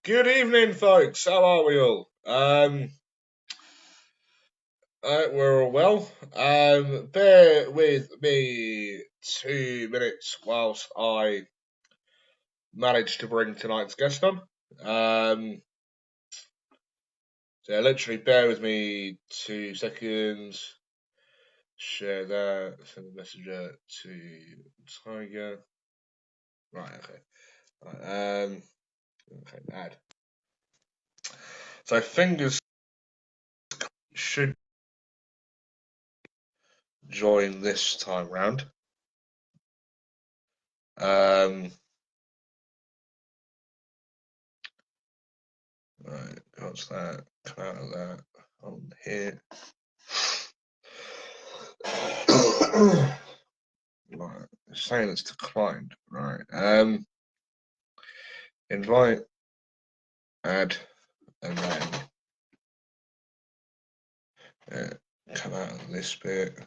Good evening, folks. How are we all? We're all well. Bear with me 2 minutes whilst I manage to bring tonight's guest on. Literally bear with me 2 seconds. Share that. Send the messenger to Tiger. Right. Okay. Right, okay. Add. So fingers should join this time round. Right, what's that? Come out of that on here. Right, it's saying it's declined. Right. Invite, add, and then come out of this bit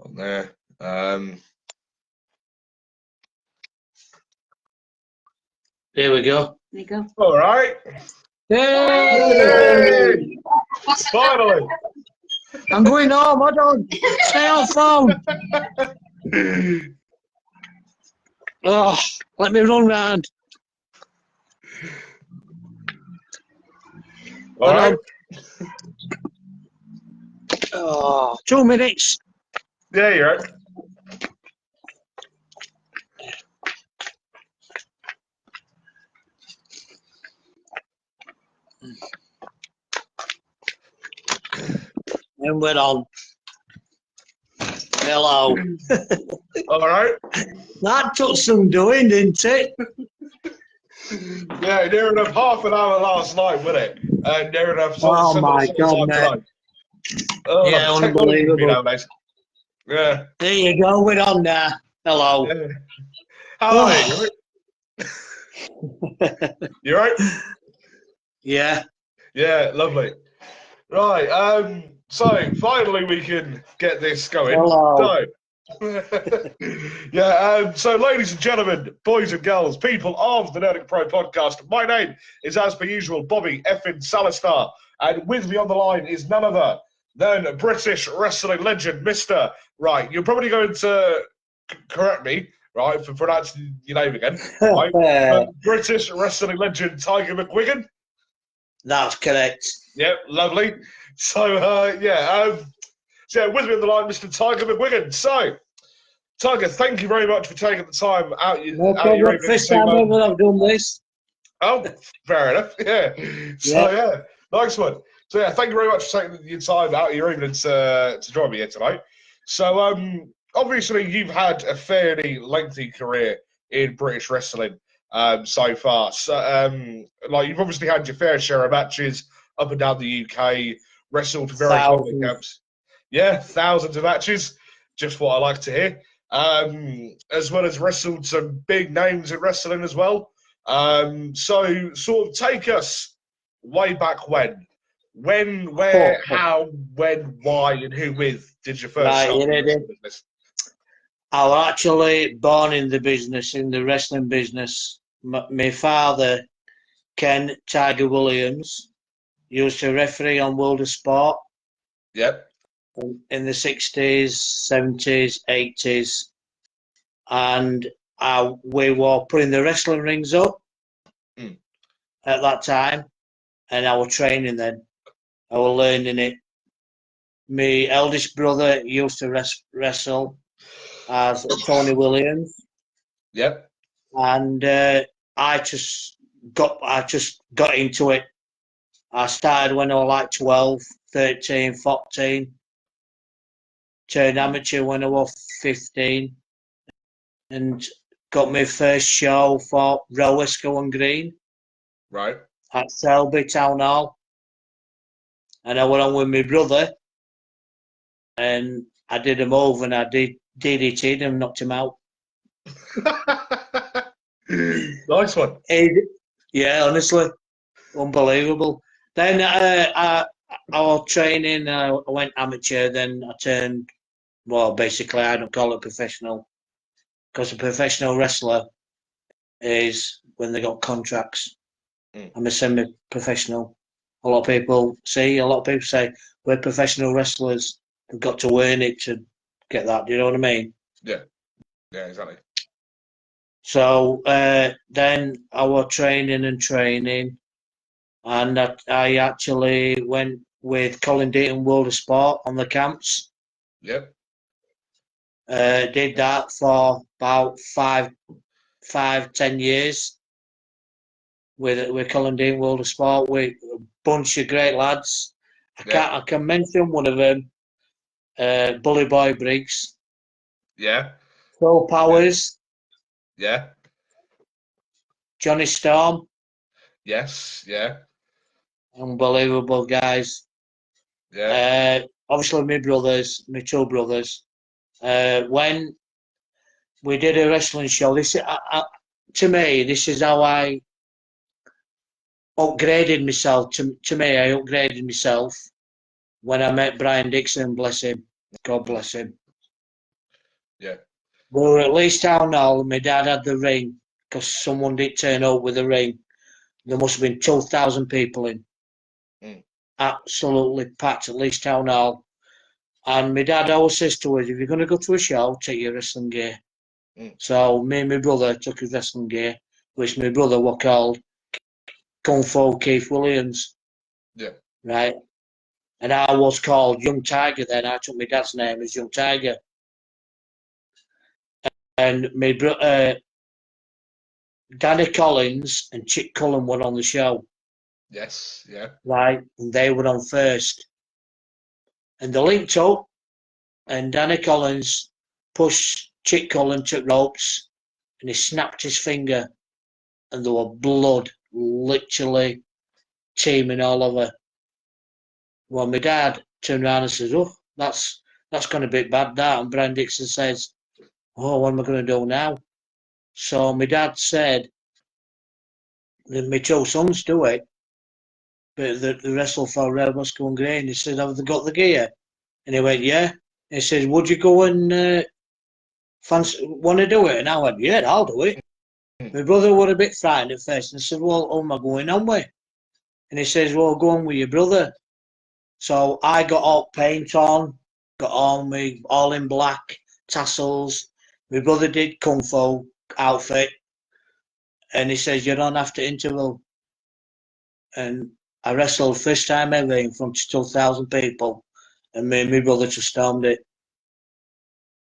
on there. There we go. There you go. All right. Hey! Finally. I'm going home. Hold on. Stay on phone. Oh, let me run round. All right. Oh, 2 minutes. Yeah, you're right. And we're on. Hello. All right. That took some doing, didn't it? Yeah, near enough half an hour last night, wasn't it? And near enough Oh my God, man. Oh, yeah, unbelievable. Yeah. There you go. We're on now. Hello. Yeah. How are you? You right? Yeah. Yeah, lovely. Right, so finally we can get this going. Hello. So ladies and gentlemen, boys and girls, people of the Nordic Pro podcast, my name is, as per usual, Bobby effin Salistar, and with me on the line is none other than British wrestling legend, Mr. Right, you're probably going to correct me, right, for pronouncing your name again, right? British wrestling legend, Tiger McGuigan. That's correct. Yep, lovely. So, with me on the line, Mr. Tiger McGuigan. So, Tiger, thank you very much for taking the time out. No problem. First time ever I've done this. Oh, fair enough. Yeah. So, yeah, nice one. So, yeah, thank you very much for taking your time out of your evening to join me here tonight. So, obviously, you've had a fairly lengthy career in British wrestling so far. So, you've obviously had your fair share of matches up and down the UK, wrestled very public camps. Yeah, thousands of matches. Just what I like to hear. As well as wrestled some big names in wrestling as well. So sort of take us way back when. When, where, how, when, why, and who with did you first start in the wrestling business? I was actually born in the business, in the wrestling business. My father, Ken Tiger Williams, used to referee on World of Sport. Yep. In the 60s, 70s, 80s. And we were putting the wrestling rings up at that time. And I was training then. I was learning it. My eldest brother used to wrestle as Tony Williams. Yep. And I just got into it. I started when I was like 12, 13, 14. Turned amateur when I was 15. And got my first show for Rowisco and Green. Right. At Selby Town Hall. And I went on with my brother. And I did him over and I DDT'd him, knocked him out. Nice one. Yeah, honestly. Unbelievable. Then I was training, I went amateur, then I turned, basically I don't call it professional, because a professional wrestler is when they got contracts. I'm a semi-professional. A lot of people say we're professional wrestlers. We've got to earn it to get that. Do you know what I mean? Yeah. Yeah, exactly. So then I was training, and I actually went with Colin Deaton World of Sport on the camps. Yep. Did that for about 10 years with Colin Deaton World of Sport with a bunch of great lads. I can mention one of them, Bully Boy Briggs. Yeah. Phil Powers. Yeah. Johnny Storm. Yes. Yeah. Unbelievable guys. Yeah. Obviously, my two brothers. When we did a wrestling show, to me, this is how I upgraded myself. To me, I upgraded myself when I met Brian Dixon, bless him. God bless him. Yeah. We were at Leeds Town Hall, and my dad had the ring because someone did turn up with a ring. There must have been 2,000 people in. Absolutely packed at Leeds Town Hall. And my dad always says to us, if you're going to go to a show, take your wrestling gear. So me and my brother took his wrestling gear, which my brother was called Kung Fu Keith Williams. Yeah. Right? And I was called Young Tiger then. I took my dad's name as Young Tiger. And my Danny Collins and Chick Cullen were on the show. Yes. Yeah. Right? And they were on first. And they linked up, and Danny Collins pushed Chick Cullen to ropes, and he snapped his finger, and there was blood literally teeming all over. Well, my dad turned around and says, "Oh, that's gone a bit bad, that." And Brian Dixon says, "Oh, what am I going to do now?" So my dad said, "My two sons do it, but the wrestle for Red Muscle and Green." He said, "Have they got the gear?" And he went, "Yeah." He says, "Would you go and want to do it?" And I went, "Yeah, I'll do it." My brother was a bit frightened at first and said, "Well, who am I going on with?" And he says, "Well, go on with your brother." So I got all paint on, got on me all in black, tassels. My brother did Kung Fu outfit. And he says, "You don't have to interval." And I wrestled first time ever in front of 2,000 people. And me and my brother just stormed it.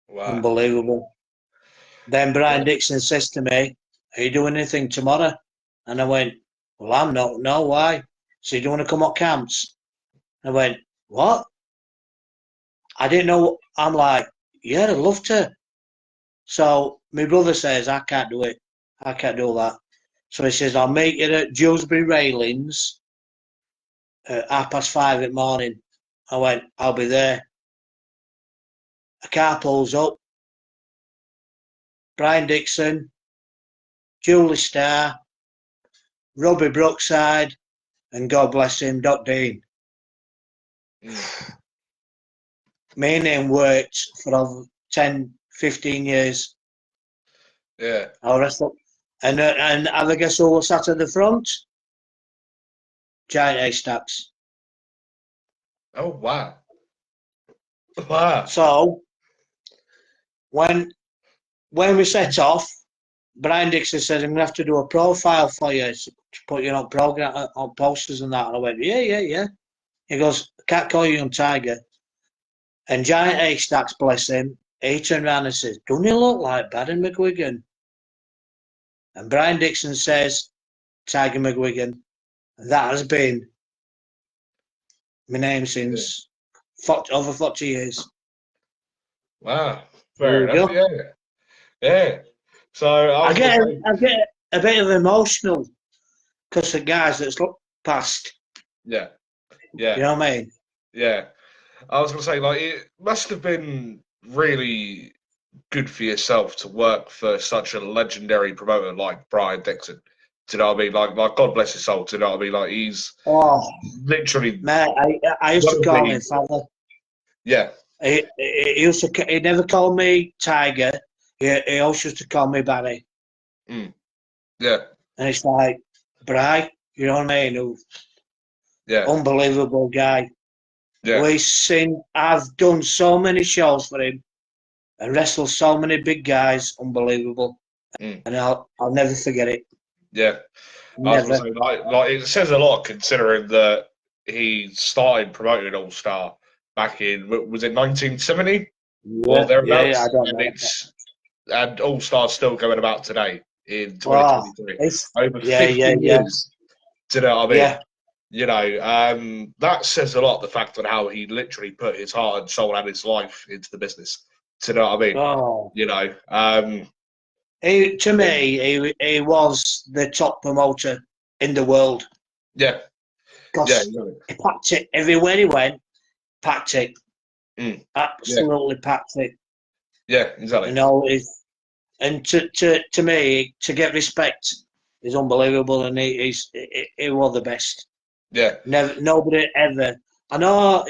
Wow. Unbelievable. Then Brian Dixon says to me, "Are you doing anything tomorrow?" And I went, "Well, I'm not. No, why?" So, "Do you want to come up camps?" I went, "What?" I didn't know. I'm like, "Yeah, I'd love to." So my brother says, "I can't do it. I can't do that." So he says, "I'll meet you at Dewsbury Railings at 5:30 in the morning." I went, "I'll be there." A car pulls up. Brian Dixon, Julie Starr, Robbie Brookside, and God bless him, Doc Dean. Me and him worked for over 10, 15 years. Yeah. I wrestled. And have a guess who was sat at the front? Giant Haystacks. Oh, wow. Wow. So, when we set off, Brian Dixon said, "I'm going to have to do a profile for you to put you on program, on posters and that." And I went, yeah. He goes, "I can't call you Young Tiger." And Giant Haystacks, bless him, he turned around and says, "Don't he look like Barry McGuigan?" And Brian Dixon says, "Tiger McGuigan." And that has been my name since over 40 years. Wow. There Fair we enough. go. Yeah. Yeah. So I get say, a bit of emotional because the guys that's passed. Yeah. Yeah. You know what I mean? Yeah. I was going to say, like, it must have been really good for yourself to work for such a legendary promoter like Brian Dixon. Do you know what I mean? Like God bless his soul. Do you know what I mean? Like, he's literally. Man, I used to call him father. Yeah. He never called me Tiger. He always used to call me Barry. Yeah. And it's like, Bry, you know what I mean? Yeah. Unbelievable guy. Yeah. I've done so many shows for him and wrestled so many big guys, unbelievable. And I'll never forget it. Yeah. I was Never. going to say, like, it says a lot considering that he started promoting All Star back in, was it 1970 or Yeah, I thereabouts? don't And know. and All Star's still going about today in Oh, 2023. it's, Over yeah, 50 yeah. years. Do you know what I mean? Yeah, You know, that says a lot, the fact on how he literally put his heart and soul and his life into the business. Do you know what I mean? oh. You know, To me, he was the top promoter in the world yeah, yeah, because he packed it everywhere he went. Packed it, yeah, absolutely packed it. yeah, exactly. You know, and to me, to get respect is unbelievable, and he was the best. Yeah, Never, nobody ever. I know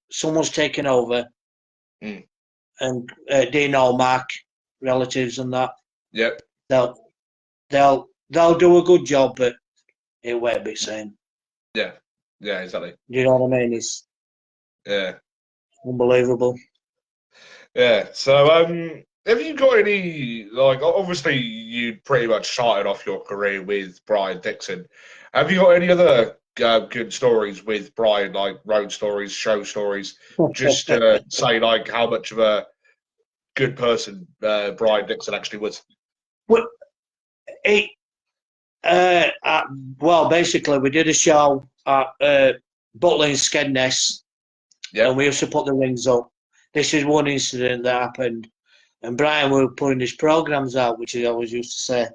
someone's taken over, and Dino, Mark, relatives, and that. yep, They'll they'll do a good job, but it won't be the same. yeah, yeah, exactly. Do you know what I mean? It's Yeah, unbelievable. yeah. So, have you got any, like, obviously you pretty much started off your career with Brian Dixon. Have you got any other good stories with Brian, like road stories, show stories, just to say like how much of a good person Brian Dixon actually was? Well, it, well, basically, we did a show at Butlin Skedness, and we used to put the rings up. This is one incident that happened, and Brian were putting his programs out, which he always used to say,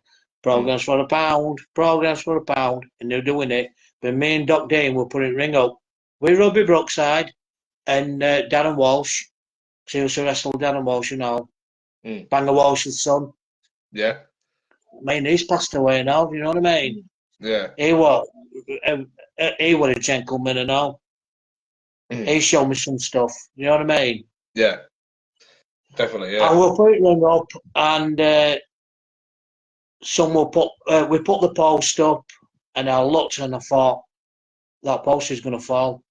programs for £1, programs for £1, and they're doing it. But me and Doc Dane were putting ring up with Robbie Brookside and Darren Walsh. So he used to wrestle Darren Walsh, you know, Banger Walsh's son. Yeah. I mean, he's passed away now. You know what I mean? Yeah. He was a gentleman and all. He showed me some stuff. You know what I mean? Yeah. Definitely. Yeah. And we'll put it ring up, and some will put. We put the post up, and I looked and I thought that post is going to fall,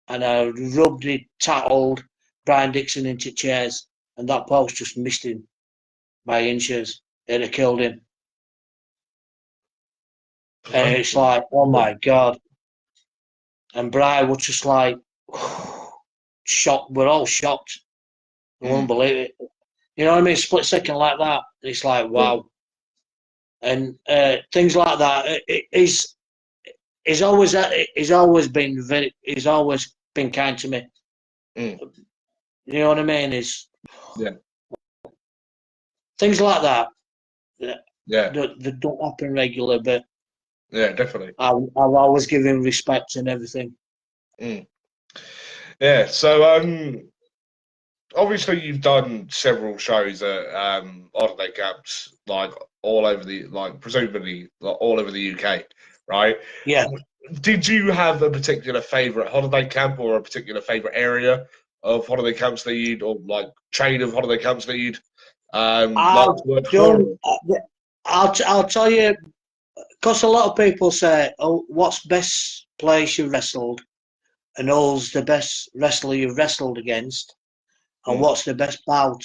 and I rubbed it, tattled Brian Dixon into chairs, and that post just missed him by inches. It'd have killed him. And it's like, oh my God. And Brian was just like, shocked. We're all shocked. We wouldn't believe it. You know what I mean? Split second like that. It's like, wow. And things like that. He's always been kind to me. You know what I mean? Things like that. That don't happen regular, but yeah, definitely. I've always given respect and everything. Yeah. So, obviously you've done several shows at holiday camps, like all over the, like presumably like, all over the UK, right? Yeah. Did you have a particular favourite holiday camp or a particular favourite area of holiday camps that you'd, or like chain of holiday camps that you'd like to work for? I'll tell you, because a lot of people say, "Oh, what's best place you wrestled?" and who's the best wrestler you've wrestled against, and what's the best bout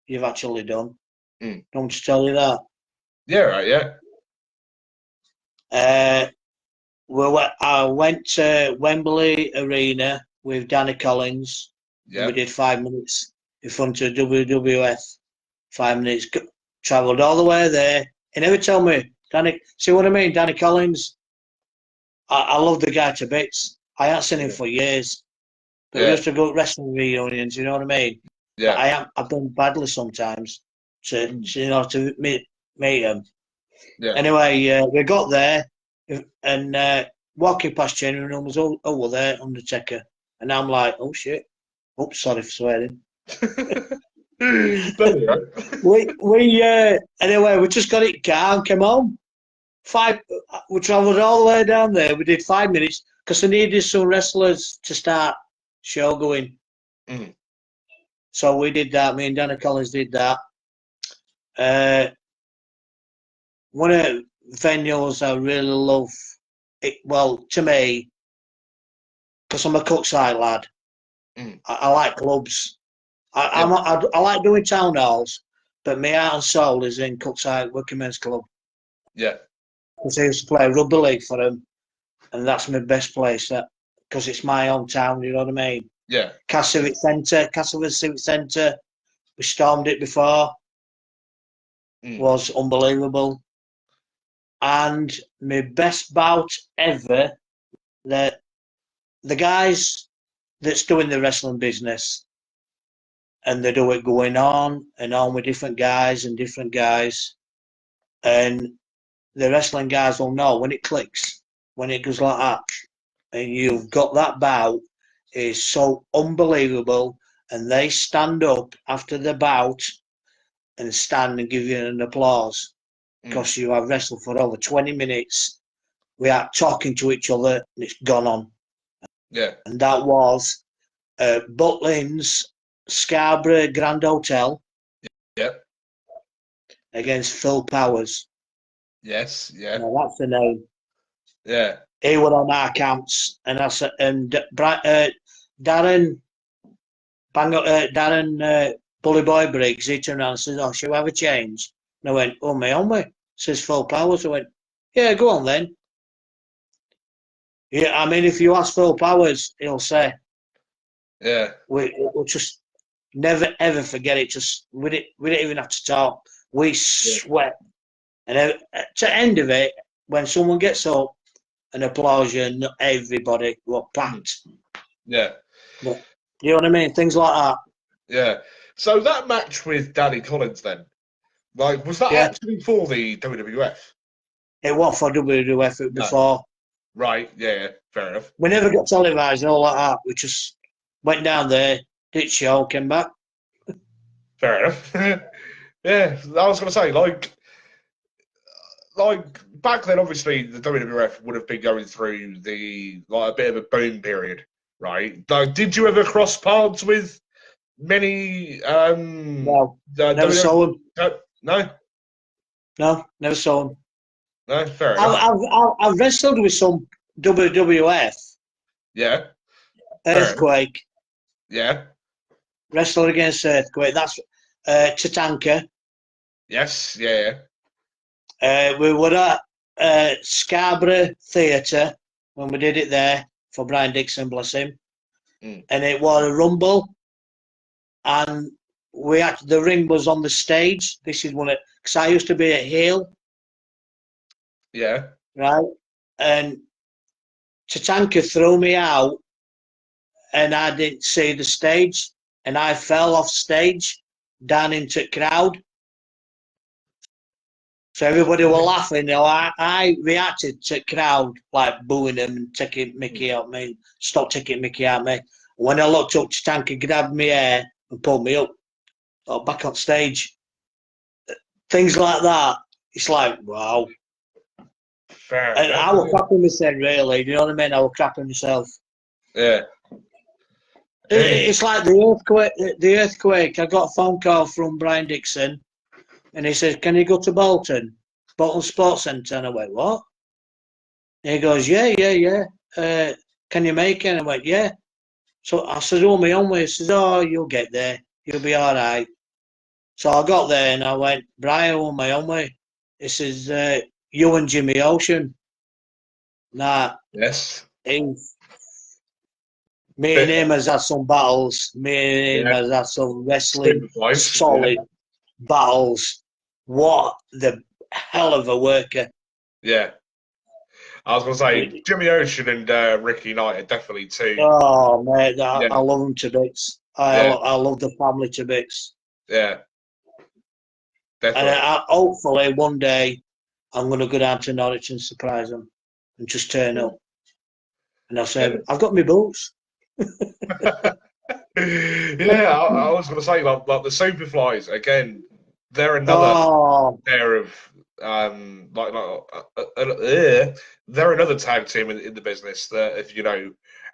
you've actually done. Don't to tell you that? Yeah, right, yeah. I went to Wembley Arena with Danny Collins. Yeah. We did 5 minutes in front of WWF. 5 minutes, travelled all the way there. He never told me, Danny, see what I mean? Danny Collins, I love the guy to bits. I haven't seen him for years. But we used to go to wrestling reunions, you know what I mean? Yeah. But I've done badly sometimes to meet him. Yeah. Anyway, we got there and walking past changing room was over there, Undertaker. And I'm like, oh shit. Oops, sorry for swearing. Anyway, we just got it car and came home. We travelled all the way down there. We did 5 minutes because they needed some wrestlers to start show going. So we did that. Me and Danny Collins did that. One of venues I really love. Well, to me, because I'm a Cuckside lad, I like clubs. I like doing town halls, but my heart and soul is in Cuckside Workingmen's Club. Yeah. Because I used to play rugby league for them, and that's my best place. Because it's my hometown, you know what I mean? Yeah. Castleford Civic Centre. We stormed it before. Was unbelievable. And my best bout ever, the guys that's doing the wrestling business, and they do it going on and on with different guys, and the wrestling guys will know when it clicks, when it goes like that, and you've got that bout, is so unbelievable, and they stand up after the bout and stand and give you an applause because you have wrestled for over 20 minutes without talking to each other, and it's gone on. Yeah. And that was Butlins Scarborough Grand Hotel. Yeah. Against Phil Powers. Yes. Yeah. No, that's the name. Yeah. He were on our camps, and Darren Bully Boy Briggs. He turned around and says, "Oh, shall we have a change?" And I went, "Oh, me on we." Says Phil Powers. I went, "Yeah, go on then." Yeah, I mean, if you ask Phil Powers, he'll say, "Yeah, we'll just never ever forget it. Just we didn't even have to talk. We sweat, and to the end of it, when someone gets up and applause you, and everybody were packed. Yeah, But, you know what I mean? Things like that. Yeah. So that match with Danny Collins, then, like, was that actually for the WWF? It was for WWF before. Right. Yeah. Fair enough. We never got televised and all like that. We just went down there, did show, came back. Fair enough. Yeah, I was going to say, like back then, obviously the WWF would have been going through a bit of a boom period, right? Like, did you ever cross paths with many? No, never saw him. No, never saw him. No, fair enough. I've wrestled with some WWF. Yeah. Earthquake. Yeah. Wrestled against Earthquake. That's Tatanka. Yes. Yeah. We were at Scarborough Theatre when we did it there for Brian Dixon, bless him. And it was a rumble, and the ring was on the stage. This is because I used to be at heel. Yeah. Right, and Tatanka threw me out, and I didn't see the stage, and I fell off stage down into the crowd. So everybody were laughing. You know, I reacted to the crowd like booing them and taking Mickey out me. Stop taking Mickey out me. When I looked up, Tatanka grabbed my hair and pulled me up, back on stage. Things like that. It's like, wow. Fair and enough. I was crapping myself, really. Do you know what I mean? I was crapping myself. Yeah. It's like the earthquake. The earthquake. I got a phone call from Brian Dixon, and he said, "Can you go to Bolton Sports Centre?" And I went, "What?" And he goes, "Yeah. Can you make it?" And I went, "Yeah." So I said, "Oh, my own way." He says, "Oh, you'll get there. You'll be all right." So I got there, and I went, "Brian, on my own way." He says, "You and Jimmy Ocean." Nah. Yes. Me and him has had some battles. Me and him has had some wrestling solid battles. What the hell of a worker. Yeah. I was going to say, Jimmy Ocean and Ricky Knight are definitely two. Oh, mate, I love them to bits. I love the family to bits. Yeah. Definitely. And hopefully one day I'm going to go down to Norwich and surprise them and just turn up. And I'll say, I've got my boots. Yeah, I was going to say, like the Superflies, again, they're another pair of they're another tag team in the business that have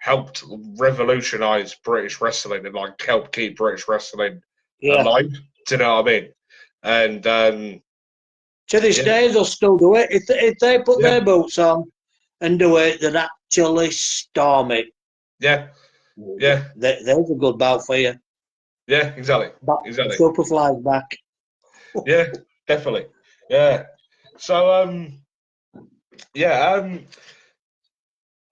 helped revolutionise British wrestling and like help keep British wrestling alive. Do you know what I mean? And To this day, they'll still do it. If they put their boots on and do it, they'd actually storm it. Yeah. Yeah. There's a good bout for you. Yeah, exactly. Exactly. Superfly's back. Yeah, definitely. Yeah. So,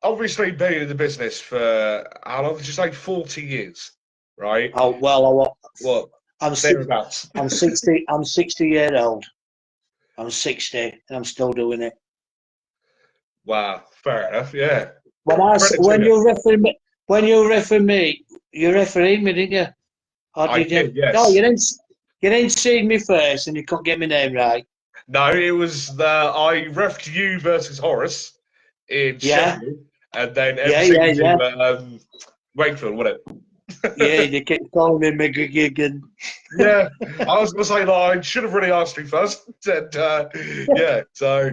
obviously being in the business for how long did you say? 40 years, right? Oh well, What? I'm Thereabouts. I'm 60. I'm 60 years old. I'm 60, and I'm still doing it. Wow, fair enough. Yeah. When you referee me, you refereed me, didn't you? Or I did you? did, yes. No, you didn't. You didn't see me first, and you couldn't get my name right. No, it was I refed you versus Horace in Sheffield, and then MC'd you at Wakefield, wasn't it? Yeah, they kept calling me McGuigan. Yeah, I was going to say, I should have really asked you first. And, yeah, so.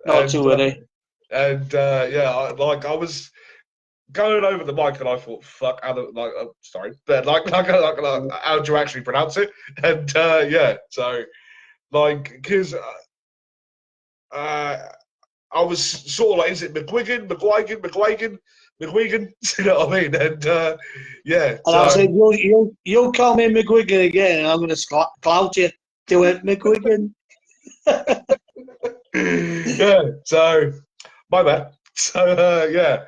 Not too early. And I was going over the mic and I thought, fuck, sorry, but how do you actually pronounce it? And so because I was sort of like, is it McGuigan? You know what I mean? And And I said, you call me McGuigan again, and I'm going to clout you to it, McGuigan. Yeah, so my bad. So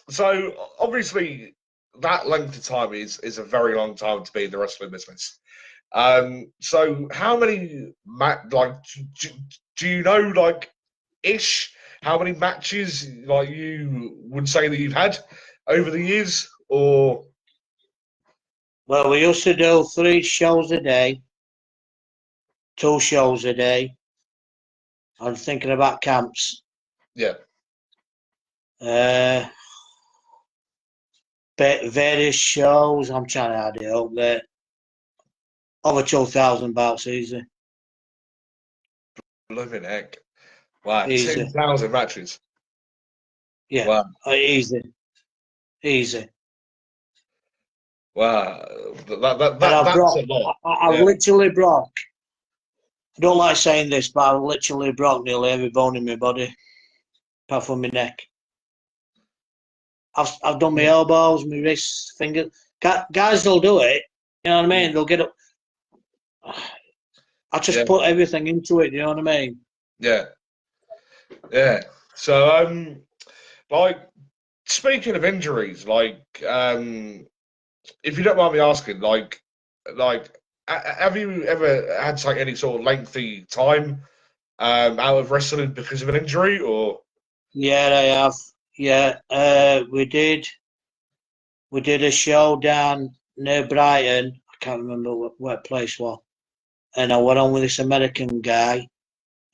so obviously that length of time is a very long time to be in the wrestling business. So how many do you know ish how many matches you would say that you've had over the years, or? Well, we used to do 3 shows a day, 2 shows a day. I'm thinking about camps. Yeah. Various shows. I'm trying to add it up there. Over 2,000 bouts easy. Living heck. Wow, Easy. 2,000 matches. Yeah. Wow. Easy. Wow. That's a lot. I've literally broke. I don't like saying this, but I've literally broke nearly every bone in my body, apart from my neck. I've done my elbows, my wrists, fingers. Guys will do it. You know what I mean? They'll get up. I just put everything into it. You know what I mean? Yeah. Yeah. So, speaking of injuries, if you don't mind me asking, have you ever had any sort of lengthy time out of wrestling because of an injury, or? Yeah, I have. Yeah, we did. We did a show down near Brighton. I can't remember what place was. And I went on with this American guy,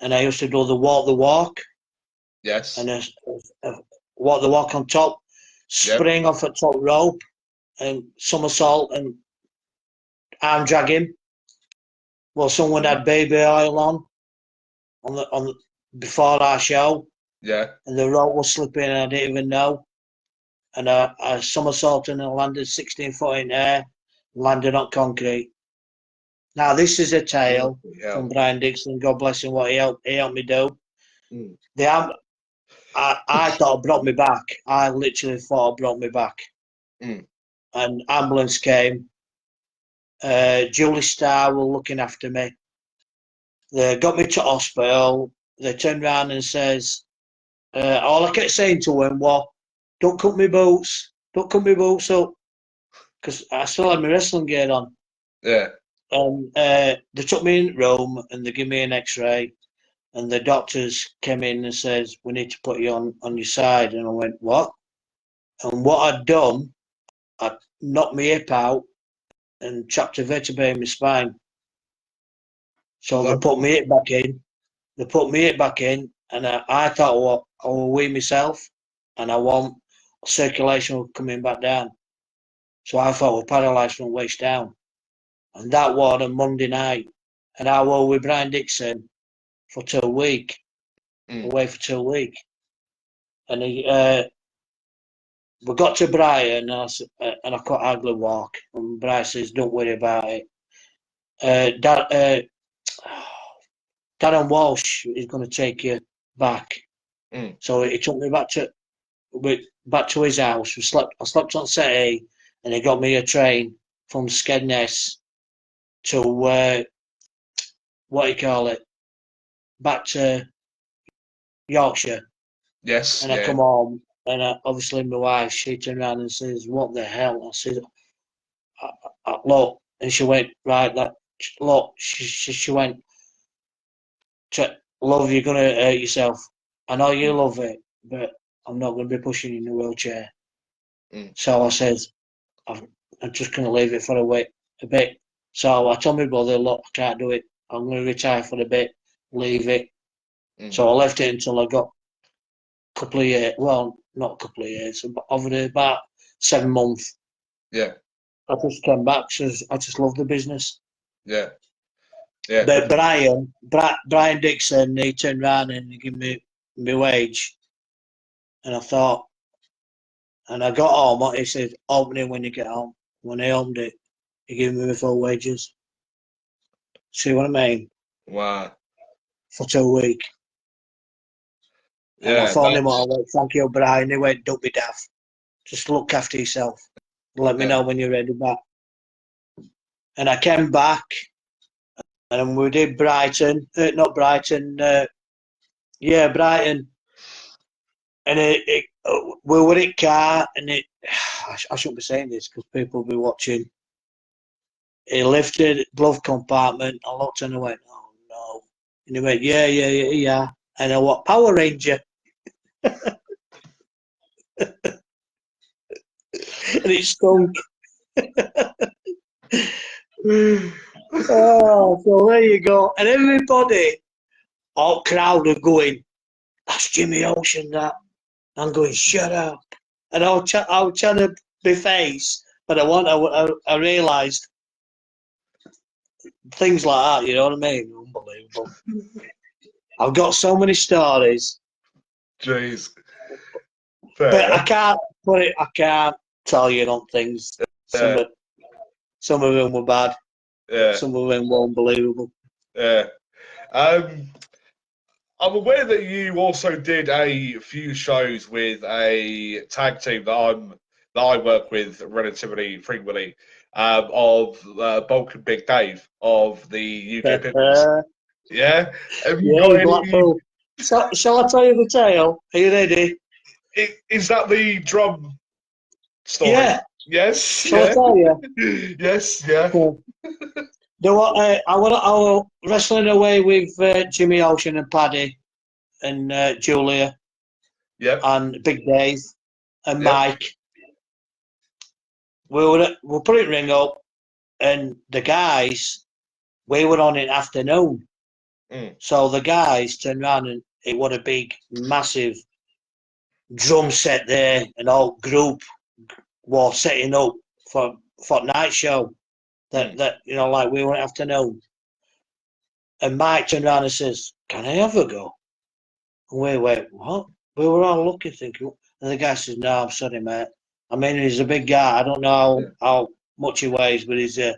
and I used to do the walk. Yes. And walk the walk on top, spring off the top rope, and somersault and arm drag him. Well, someone had baby oil on before our show. Yeah. And the rope was slipping, and I didn't even know. And I somersaulted and landed 16 foot in air, landed on concrete. Now, this is a tale from Brian Dixon. God bless him, what he helped me do. I thought it brought me back. I literally thought it brought me back. And ambulance came. Julie Starr were looking after me. They got me to hospital. They turned around and says, all I kept saying to him was, don't cut my boots. Don't cut my boots up. Because I still had my wrestling gear on. Yeah. And they took me in the room and they gave me an x-ray. And the doctors came in and says, we need to put you on your side. And I went, what? And what I'd done, I knocked my hip out and chopped a vertebrae in my spine. So they put my hip back in. And I thought, well, I will weigh myself. And I want circulation coming back down. So I thought, we're paralysed from waist down. And that was on Monday night. And I was with Brian Dixon for 2 weeks. Away for 2 weeks. And we got to Brian, and I could hardly walk. And Brian says, don't worry about it. Darren Walsh is going to take you back. Mm. So he took me back to his house. I slept on City, and he got me a train from Skegness to what do you call it, back to Yorkshire. Yes. And I come home, and obviously my wife, she turned around and says, "What the hell?" I said, "Look," and she went, "Right, look." She went, "Love, you're gonna hurt yourself. I know you love it, but I'm not going to be pushing you in a wheelchair." So I says, I'm just going to leave it for a bit. So I told my brother, "Look, I can't do it. I'm going to retire for a bit, leave it." So I left it until I got a couple of years. Well, not a couple of years, over about 7 months. Yeah. I just came back because I just love the business. Yeah. Yeah. But Brian Dixon, he turned around and he gave me my wage. And I thought, and I got home, he said, "Open it when you get home." When I opened it, he gave me my full wages. See what I mean? Wow. For 2 weeks. And I Yeah. phoned him up. I went, "Thank you, Brian." He went, "Don't be daft. Just look after yourself. Let me know when you're ready back." And I came back, and we did Brighton. Not Brighton. Brighton. And we were in car, and I shouldn't be saying this because people will be watching. He lifted glove compartment. I looked and I went, "Oh no!" And he went, "Yeah." And I went, "Power Ranger," and it stunk. Oh, so there you go. And everybody, all crowd are going, "That's Jimmy Ocean, that." I'm going, "Shut up." And I was trying to be face, but I realised things like that, you know what I mean? Unbelievable. I've got so many stories. Jeez. But I can't tell you on things. Some of them were bad. Yeah. Some of them were unbelievable. Yeah. I'm aware that you also did a few shows with a tag team that I work with relatively frequently, of Bulk and Big Dave of the UK Pitbulls. Yeah. Have you got any? Blackpool. So, shall I tell you the tale? Are you ready? Is that the drum story? Yeah. Yes. Shall I tell you? Yes. Yeah. I was wrestling away with Jimmy Ocean and Paddy and Julia. Yep. And Big Dave and Mike. We put it ring up, and the guys, we were on in afternoon. So the guys turned around, and it was a big, massive drum set there, and all group was setting up for night show. That you know, like we were in afternoon. And Mike turned around and says, "Can I have a go?" And we went, "What?" We were all looking, thinking. And the guy says, "No, I'm sorry, mate. I mean, he's a big guy. I don't know how much he weighs, but he's a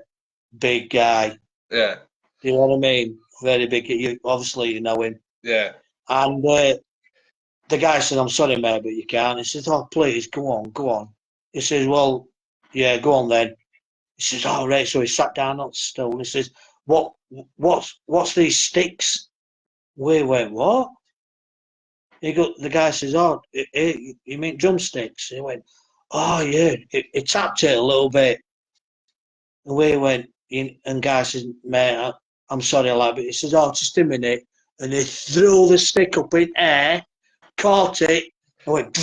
big guy." Yeah. You know what I mean? Very big. Obviously, you know him. Yeah. And the guy said, "I'm sorry, mate, but you can't." He says, "Oh, please, go on." He says, "Well, yeah, go on then." He says, "All right." So he sat down on the stool. And he says, What's these sticks?" We went, "What?" The guy says, "Oh, you mean drumsticks?" He went, "Oh, yeah." He tapped it a little bit. And we went, and guy says, "Mate, I'm sorry, lad," but he says, "Oh, just a minute." And he threw the stick up in air, caught it, and went,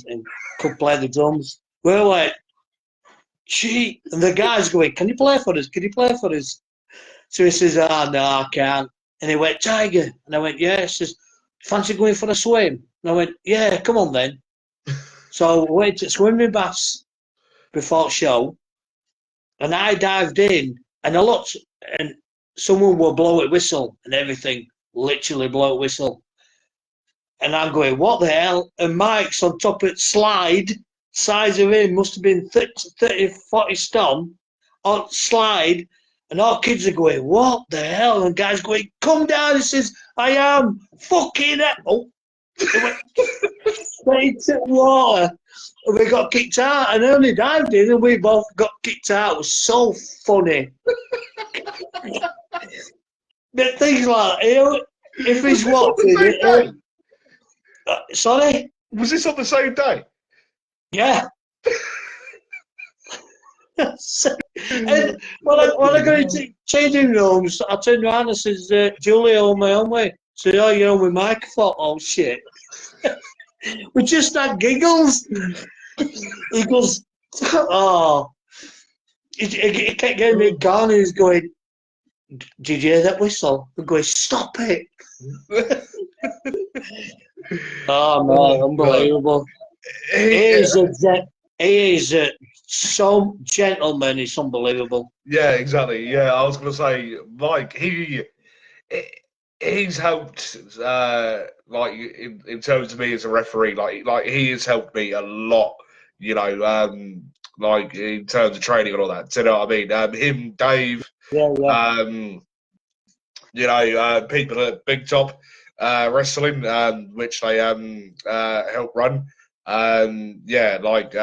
and could play the drums. We went, "Gee." And the guy's going, "Can you play for us? Can you play for us?" So he says, "Ah, no, I can't." And he went, "Tiger." And I went, "Yeah." He says, "Fancy going for a swim?" And I went, "Yeah, come on then." So we went to swimming baths before show, and I dived in, and I looked, and someone will blow a whistle and everything, literally blow a whistle. And I'm going, "What the hell?" And Mike's on top of the slide, size of him must have been 30, 40 stone, on slide, And our kids are going, what the hell? And guys going, come down. He says, I am fucking it. Oh, they went straight to the water. And we got kicked out. And only dived in and we both got kicked out. It was so funny. But things like, if he's watching it. Sorry? Was this on the same day? Yeah. And when I go into changing rooms, I turned around and says, Julie, on my own way. So, oh, you're on with Mike. I thought, oh, shit. We just had giggles. He goes, oh. He kept getting me gone and he's going, did you hear that whistle? I'm going, stop it. Oh, man, unbelievable. He is so gentleman. It's unbelievable. Yeah, exactly. Yeah, I was going to say, Mike, he's helped, like in terms of me as a referee, like he has helped me a lot. You know, like in terms of training and all that. Do you know what I mean? Him, Dave. Yeah. You know, people at Big Top Wrestling, which they help run. Yeah, like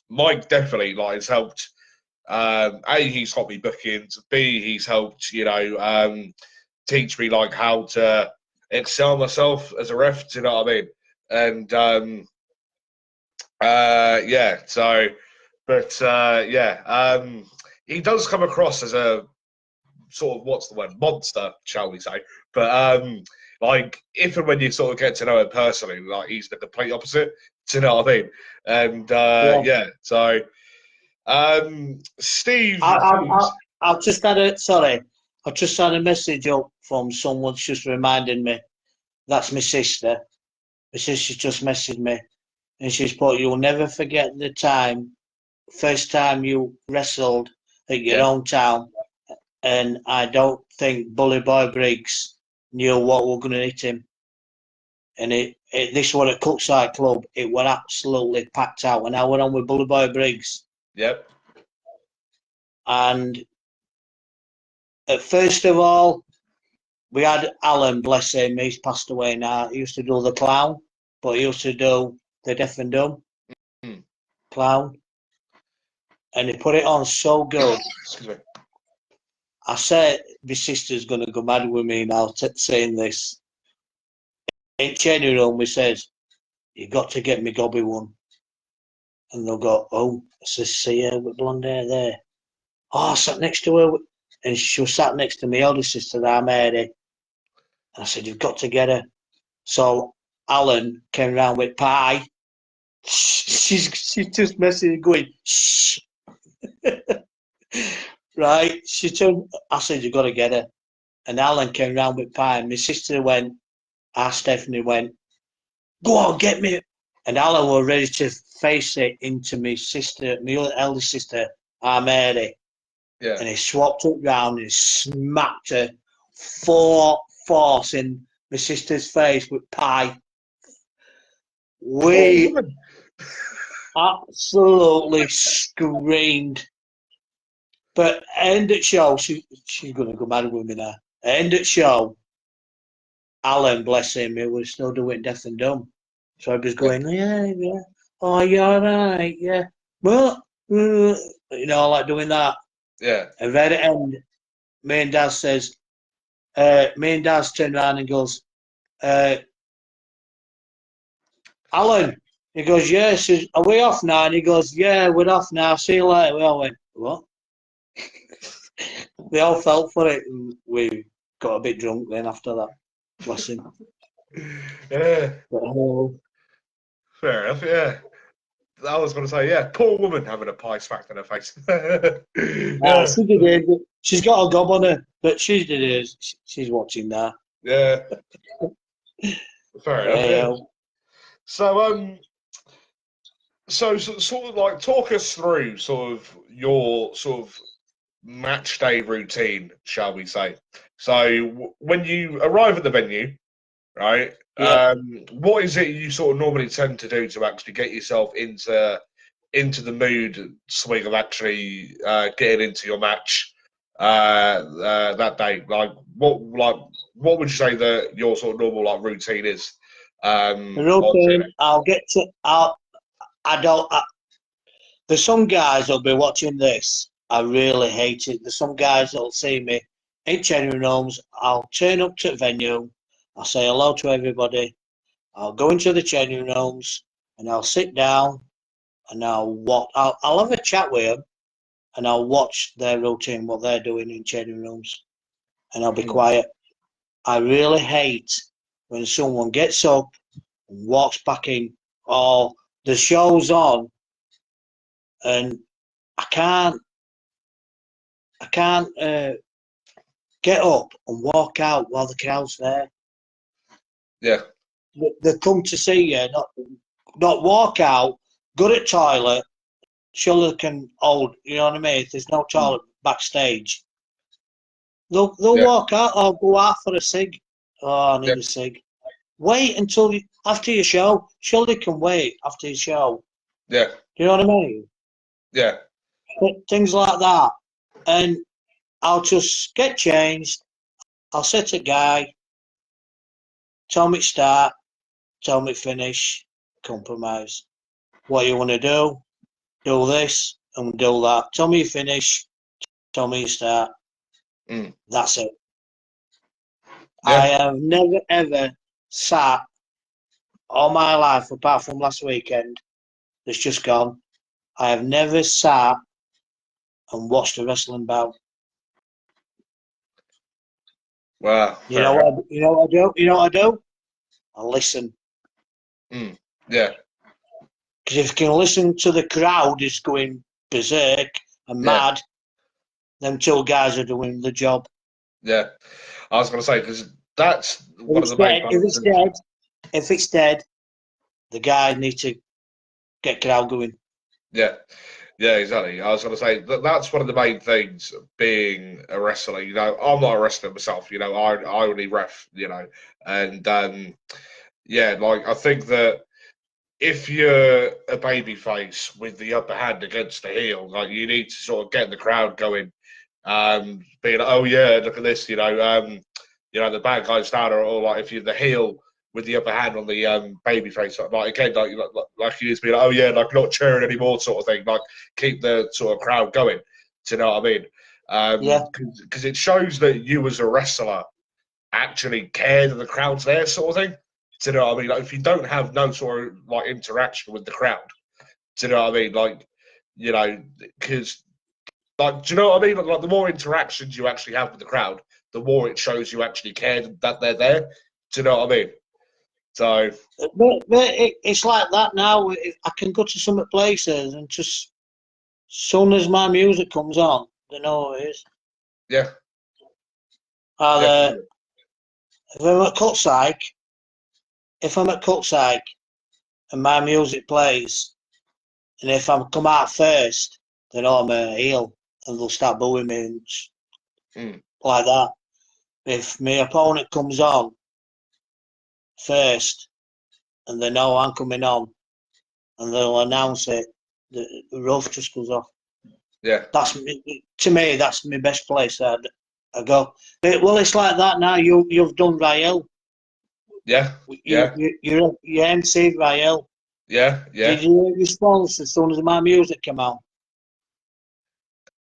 Mike definitely like has helped. A, he's helped me bookings. B, he's helped, you know, teach me like how to excel myself as a ref. Do you know what I mean? And yeah, so, but yeah, he does come across as a sort of, what's the word, monster, shall we say? But like, if and when you sort of get to know him personally, like he's the complete opposite. Do you know what I mean? And yeah, so Steve, I've just had I've just had a message up from someone's just reminding me. That's my sister. My sister just messaged me, and she's put, "You'll never forget the first time you wrestled at your own town." And I don't think Bully Boy Briggs knew what we're going to hit him. And this was at Cookside Club. It was absolutely packed out. And I went on with Bully Boy Briggs. Yep. And first of all, we had Alan, bless him. He's passed away now. He used to do the clown, but he used to do the deaf and dumb clown. And he put it on so good. Excuse me. I said, my sister's going to go mad with me now saying this. In changing room, we says, you got to get me Gobby one. And they'll go, oh, I says, see her with blonde hair there. Oh, I sat next to her. And she was sat next to my elder sister, Mary. And I said, you've got to get her. So Alan came round with pie. She's just messing going, shh. Right, she turned. I said, "You got to get her." And Alan came round with pie. And my sister went. Stephanie went, "Go on, get me." And Alan was ready to face it into my sister, my eldest sister, Mary. Yeah. And he swapped it round and smacked her force in my sister's face with pie. We absolutely screamed. But end of show, she's going to go mad with me now. End of show, Alan, bless him, he was still doing deaf and dumb. So I was going, yeah. Oh, you're all right, yeah. Well, you know, like doing that. Yeah. And right at the end, me and Dad turned around and goes, Alan, he goes, yeah. Says, are we off now? And he goes, yeah, we're off now. See you later. We all went, what? We all felt for it, and we got a bit drunk then after that. Bless him. Yeah. But, fair enough, yeah. I was going to say, yeah, poor woman having a pie smacked in her face. Yeah. She did it. She's got a gob on her, but she did it. She's watching that. Yeah. Fair enough, yeah. So, sort of like talk us through sort of your sort of match day routine, shall we say. So when you arrive at the venue, right, Yeah. what is it you sort of normally tend to do to actually get yourself into into the mood swing of actually getting into your match that day? What would you say that your sort of normal like routine is? The routine, there's some guys that'll be watching this. I really hate it. There's some guys that'll see me in changing rooms. I'll turn up to the venue. I'll say hello to everybody. I'll go into the changing rooms and I'll sit down and I'll have a chat with them and I'll watch their routine, what they're doing in changing rooms, and I'll be quiet. I really hate when someone gets up and walks back in, or the show's on, and I can't get up and walk out while the crowd's there. Yeah. They come to see you, not walk out, go to the toilet, surely they can hold, you know what I mean? If there's no toilet backstage, they'll walk out or go out for a cig. Oh, I need a cig. Wait until after your show. Surely they can wait after your show. Yeah. Do you know what I mean? Yeah. Things like that. And I'll just get changed. I'll set a guy, tell me start, tell me finish, compromise. What you want to do this, and do that. Tell me you finish, tell me you start. That's it. Yeah. I have never, ever sat all my life, apart from last weekend, that's just gone. I have never sat and watched a wrestling bout. Wow. You know what I do? You know what I do? I listen. Yeah. Because if you can listen to the crowd is going berserk and mad, them two guys are doing the job. Yeah. I was going to say, because that's one of the main things. If it's dead, the guys need to get crowd going. Yeah. Yeah, exactly. I was going to say that's one of the main things being a wrestler. You know, I'm not a wrestler myself. You know, I only ref. You know, and yeah, like I think that if you're a baby face with the upper hand against the heel, like you need to sort of get the crowd going, being like, oh yeah, look at this, the bad guys down, or like if you're the heel with the upper hand on the baby face, like again, like you used to be like, oh yeah, like not cheering anymore, sort of thing, like keep the sort of crowd going. Do you know what I mean? Because it shows that you as a wrestler actually care that the crowd's there, sort of thing. Do you know what I mean? Like if you don't have no sort of like interaction with the crowd, do you know what I mean? Like, you know, because like, do you know what I mean? Like the more interactions you actually have with the crowd, the more it shows you actually care that they're there. Do you know what I mean? So, it's like that now. I can go to some places and just soon as my music comes on, they know who it is. Yeah. Either if I'm at Cutsick and my music plays, and if I'm come out first, they know I'm a heel and they'll start booing me and like that. If my opponent comes on first and they know I'm coming on and they'll announce it, the roof just goes off. Yeah. To me, that's my best place. I go. Well, it's like that now. You've done Rael. Yeah. You MC'd Rael. Yeah. Did you hear response as soon as my music came out?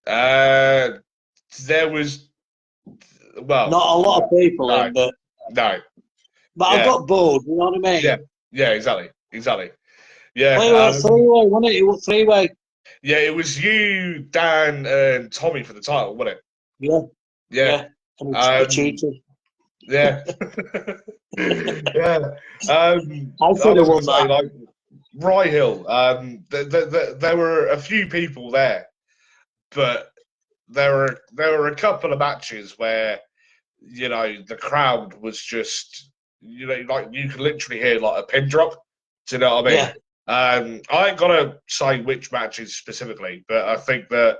There was, well, not a lot of people in, but I got bored. You know what I mean? Yeah, exactly. Yeah, well, it was three-way, wasn't it? It was three-way. Yeah, it was you, Dan, and Tommy for the title, wasn't it? Yeah. And cheated. Yeah. Yeah. I should have won that. Like, Rye Hill. There were a few people there, but there were a couple of matches where the crowd was just like you could literally hear like a pin drop. Do you know what I mean? I ain't gonna say which matches specifically, but I think that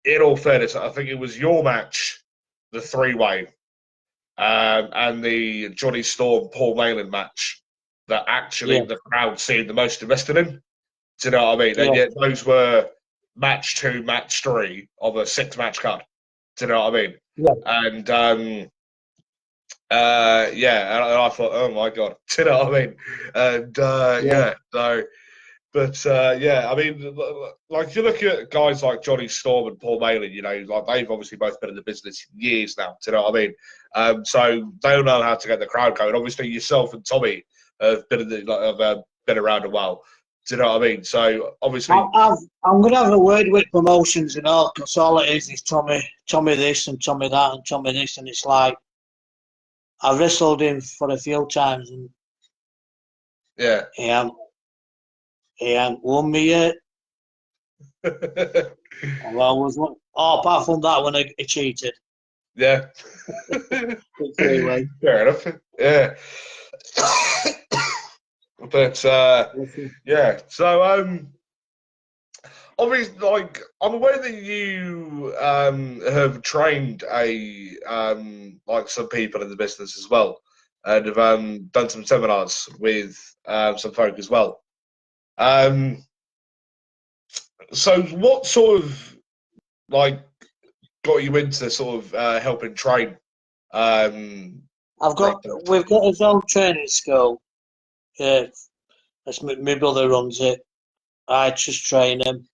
in all fairness, I think it was your match, the three-way, and the Johnny Storm Paul Malin match that actually the crowd seemed the most invested in. Do you know what I mean? Yeah. And yet those were match 2, match 3 of a 6-match card. Do you know what I mean? Yeah. And yeah, and I thought, oh my god, do you know what I mean? And so. But yeah, I mean, like you look at guys like Johnny Storm and Paul Malin, you know, like they've obviously both been in the business years now. Do you know what I mean? So they'll know how to get the crowd going. Obviously, yourself and Tommy have been in been around a while. Do you know what I mean? So obviously, I'm going to have a word with promotions and all, because all it is Tommy this and Tommy that and Tommy this, and it's like I wrestled him for a few times and yeah, he ain't won me yet. Well, was one. Oh, apart from that one, he cheated. Yeah. Anyway. Fair enough. Yeah. But yeah. So obviously, like I'm aware that you have trained like some people in the business as well, and have done some seminars with some folk as well. So what sort of like got you into sort of helping train? We've got his own training school. Yeah, that's my brother runs it. I just train him.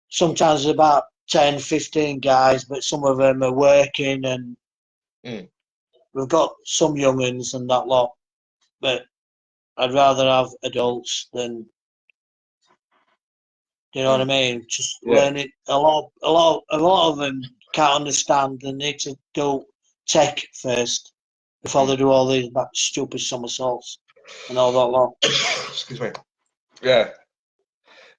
Sometimes there's about 10, 15 guys, but some of them are working, and we've got some young'uns and that lot. But I'd rather have adults than, you know what I mean? Just learn it. A lot of them can't understand. They need to do tech first before they do all these stupid somersaults and all that lot. Excuse me. Yeah.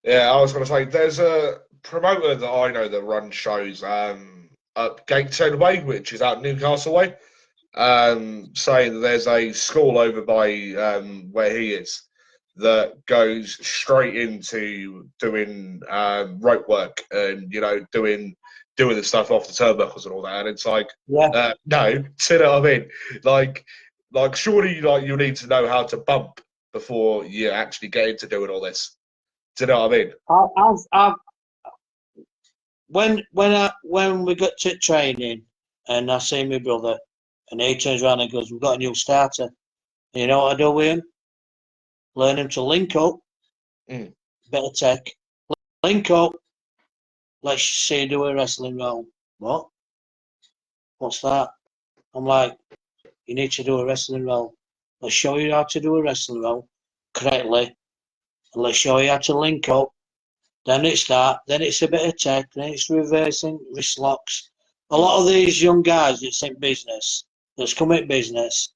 Yeah, I was going to say, there's a promoter that I know that runs shows up Gateshead Way, which is out Newcastle Way, saying that there's a school over by where he is that goes straight into doing rope work and, you know, doing the stuff off the turnbuckles and all that. And it's like, no, do you know what I mean? Like surely like you need to know how to bump before you actually get into doing all this. Do you know what I mean? When we got to training and I see my brother and he turns around and goes, "We've got a new starter." And you know what I do with him? Learn him to link up, better tech, link up. Let's see you do a wrestling roll. What? What's that? I'm like, you need to do a wrestling roll. Let's show you how to do a wrestling roll correctly. And let's show you how to link up. Then it's that. Then it's a bit of tech. Then it's reversing, wrist locks. A lot of these young guys that's in business, that's come in business,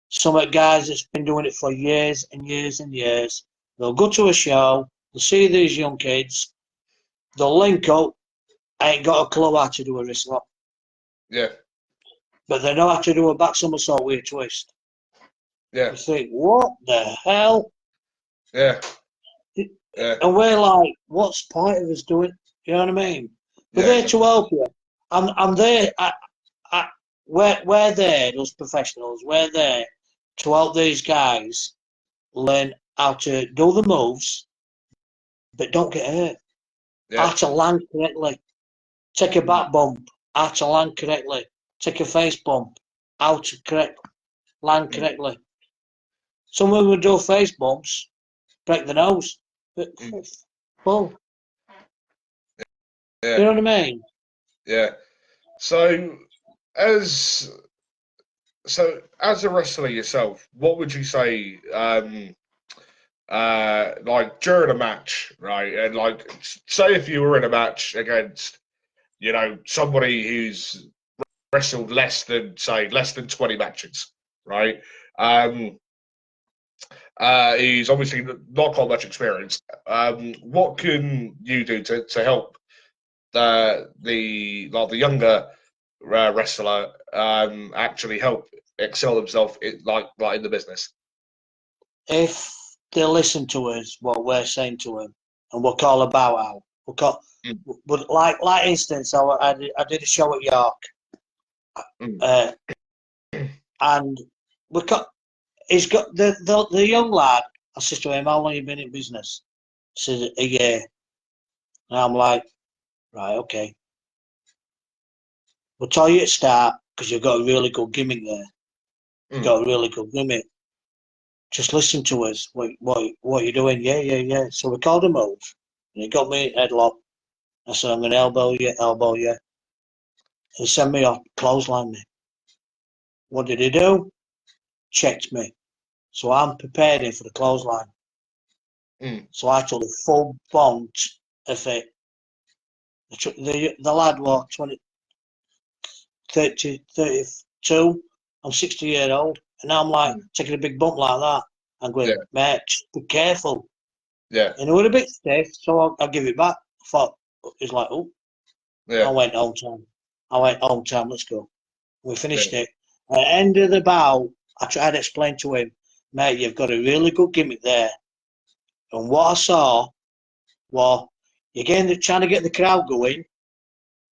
some of the guys that's been doing it for years and years and years, they'll go to a show, they'll see these young kids, they'll link up, ain't got a clue how to do a wrist lock. Yeah. But they know how to do a back somersault with a twist. Yeah. You think, what the hell? Yeah. Yeah. And we're like, what's the point of us doing? You know what I mean? We're there to help you. I'm there. We're there, those professionals. We're there to help these guys learn how to do the moves, but don't get hurt. Yeah. How to land correctly. Take a back bump. How to land correctly. Take a face bump. How to land correctly. Some of them would do face bumps, break the nose. But well, yeah. You know what I mean? Yeah. So as a wrestler yourself, what would you say like during a match, right? And like say if you were in a match against, you know, somebody who's wrestled less than 20 matches, right? He's obviously not got much experience. What can you do to help the younger wrestler actually help excel themselves in the business? If they listen to us, what we're saying to them, and we'll call a bow out. We'll call, but like instance, I did a show at York, and we got. He's got the young lad I said to him, how long you been in business? He said, a year. And I'm like, right, okay. We'll tell you at start, because you've got a really good gimmick there. You've got a really good gimmick. Just listen to us. What you doing? Yeah. So we called a move. And he got me headlock. I said, I'm going to elbow you. He sent me off, clothesline me. What did he do? Checked me. So I'm preparing for the clothesline. So I took the full bond of it. The lad was 32. I'm 60 years old. And now I'm like taking a big bump like that. I'm going, mate, just be careful. Yeah. And it was a bit stiff, so I'll give it back. I thought, he's like, oh. Yeah. I went home time, let's go. We finished it. At the end of the bout, I tried to explain to him, mate, you've got a really good gimmick there. And what I saw was, again, trying to get the crowd going,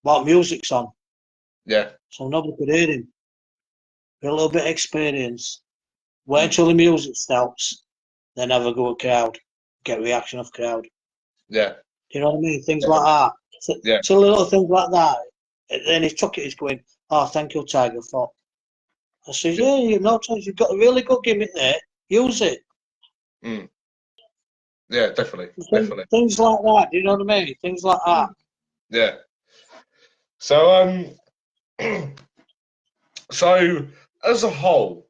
while music's on. Yeah. So nobody could hear him. A little bit of experience. Wait until the music stops, then have a go at crowd. Get reaction off crowd. Yeah. Do you know what I mean? Things like that. So little things like that. And then he took it, he's going, oh, thank you, Tiger. I said, yeah, you've got a really good gimmick there. Use it. Yeah, definitely. Things like that, do you know what I mean? Things like that. Yeah. So, so as a whole,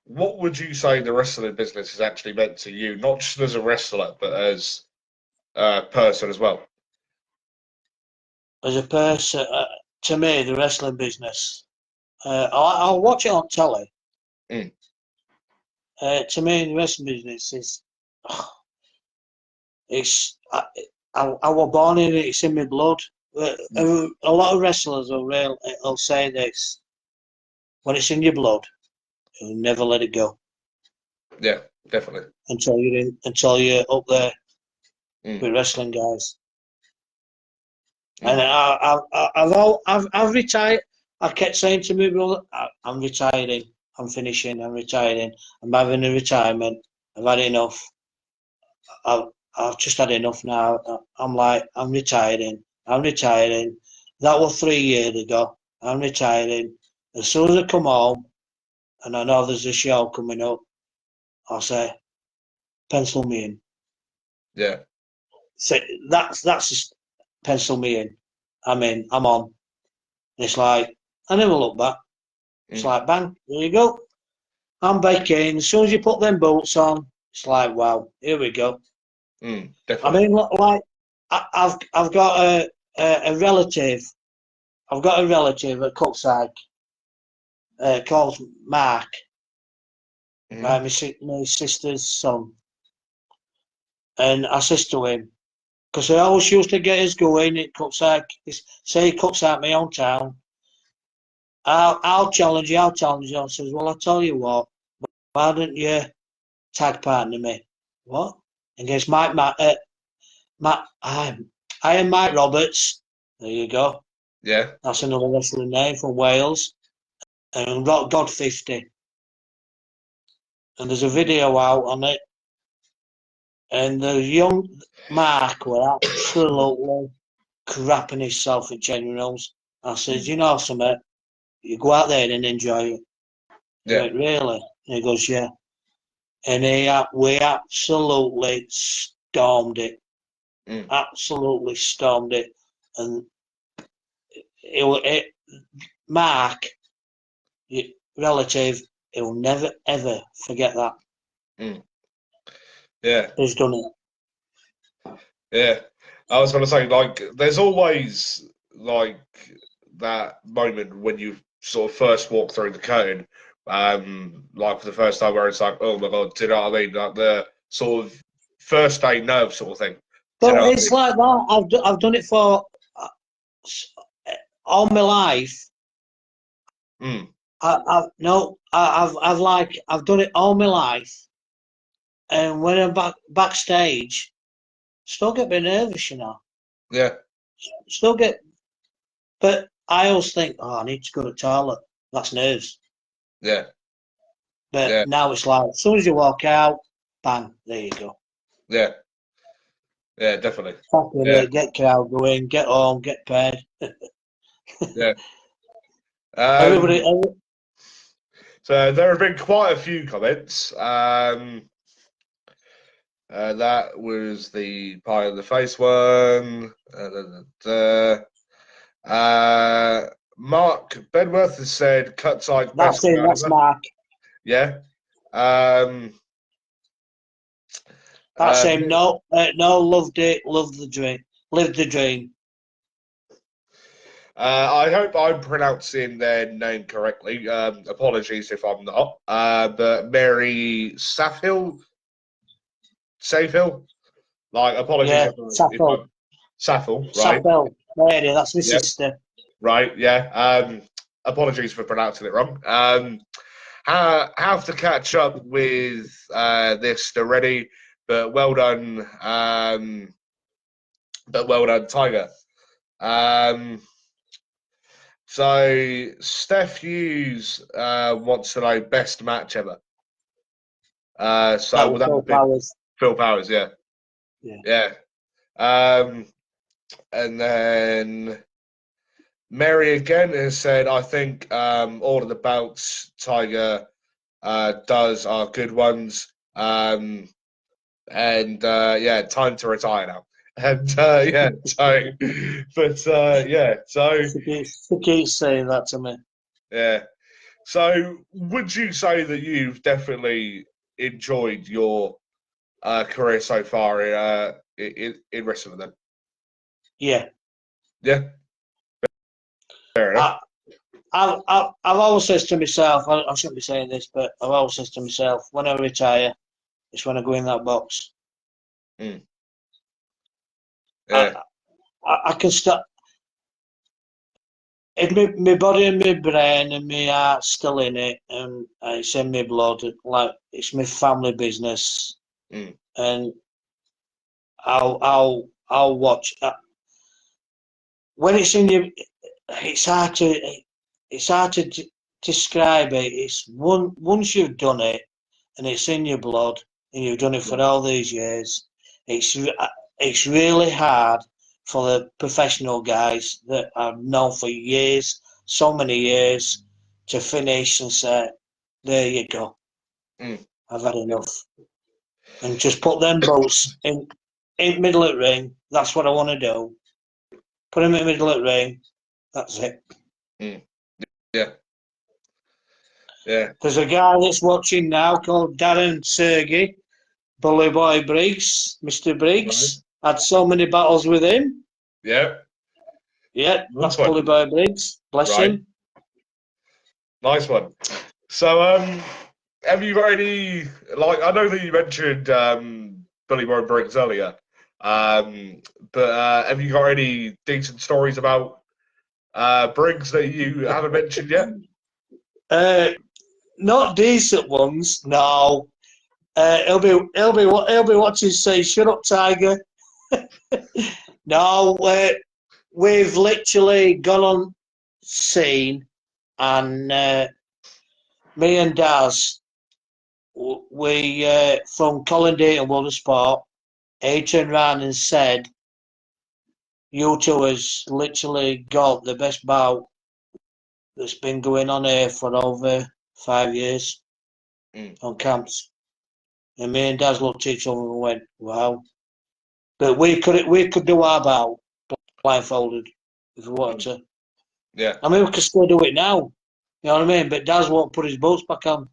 what would you say the wrestling business has actually meant to you, not just as a wrestler, but as a person as well? As a person, to me, the wrestling business, I'll watch it on telly. To me, the wrestling business is, I was born in it, it's in my blood. A lot of wrestlers will say this, when it's in your blood, you'll never let it go. Yeah, definitely. Until you're up there with wrestling guys. And I've retired. I kept saying to my brother, I'm retiring. I'm finishing. I'm retiring. I'm having a retirement. I've had enough. I've just had enough now. I'm like, I'm retiring. That was 3 years ago. I'm retiring. As soon as I come home, and I know there's a show coming up, I'll say, pencil me in. Yeah. So that's just pencil me in. I'm in. I'm on. It's like, I never look back. It's like, bang, there you go. I'm back in. As soon as you put them boots on, it's like, wow, here we go. Definitely. I mean, like, I've got a relative. I've got a relative at Cuxhague called Mark. Right, my sister's son. And I says to him, because I always used to get us going at Cuxhague. Say Cuxhague, my own town. I'll challenge you. I says, well, I'll tell you what. Why don't you tag partner me? What? Against I am Mike Roberts. There you go. Yeah. That's another wrestling name from Wales. And Rock God 50. And there's a video out on it. And the young Mark were absolutely crapping himself at generals. I said, you know something? You go out there and enjoy it. He went, really? And he goes, yeah. And we absolutely stormed it. Absolutely stormed it. And Mark, your relative, he'll never, ever forget that. Yeah. He's done it. Yeah. I was going to say, like, there's always, like, that moment when you sort of first walk through the curtain, like for the first time where it's like, oh my God, do you know what I mean? Like the sort of first day nerve sort of thing. But it's like that. I've done it for all my life. I've done it all my life, and when I'm backstage, still get a bit nervous, you know. Yeah. Still get, but I always think, oh, I need to go to the toilet. That's nerves. Yeah. But now it's like, as soon as you walk out, bang, there you go. Yeah. Yeah, definitely. It, get crowd going, get home, get paid. Yeah. Everybody. So there have been quite a few comments. That was the pie in the face one. Mark Bedworth has said cut like best That's it. crowd That's ever. Mark. Yeah. That's him. No, loved it. Loved the dream. Lived the dream. I hope I'm pronouncing their name correctly. Apologies if I'm not. But Mary Safhill? Like, apologies if I'm Safhill, right? Safhill. Mary, that's my sister. Right, yeah. Apologies for pronouncing it wrong. Have to catch up with this already, but well done. Tiger. So Steph Hughes wants to know best match ever. So that Phil Powers. Phil Powers, yeah. Yeah. And then Mary again has said, I think all of the bouts Tiger does are good ones. And yeah, time to retire now. And yeah, so, but yeah, so. She keeps saying that to me. Yeah. So would you say that you've definitely enjoyed your career so far in wrestling then? Yeah. Yeah. Fair enough. I've always said to myself, I shouldn't be saying this, but I've always said to myself, when I retire, it's when I go in that box. Mm. Yeah. I can start. If my body and my brain and my heart's still in it, and it's in my blood, like it's my family business, and I'll watch. When it's in you, it's hard to describe it. It's once you've done it, and it's in your blood, and you've done it for all these years. It's really hard for the professional guys that I've known for years, so many years, to finish and say, "There you go, I've had enough," and just put them boots in middle of the ring. That's what I want to do. Put them in the middle of the ring. That's it. Yeah. Yeah. There's a guy that's watching now called Darren Sergey, Bully Boy Briggs, Mr. Briggs. Right. Had so many battles with him. Yeah. Yeah, that's Bully Boy Briggs. Bless him. Nice one. So, have you got any, like, I know that you mentioned Bully Boy Briggs earlier, but have you got any decent stories about Briggs that you haven't mentioned yet? Not decent ones, no. He'll be watching say, "Shut up, Tiger." No, we've literally gone on scene, and me and Daz, we from Colin Dayton World of Sport, he turned around and said, "You two has literally got the best bout that's been going on here for over 5 years on camps." And me and Daz looked at each other and went, "Wow!" But we could do our bout blindfolded if we wanted to. Yeah. I mean, we could still do it now. You know what I mean? But Daz won't put his boots back on.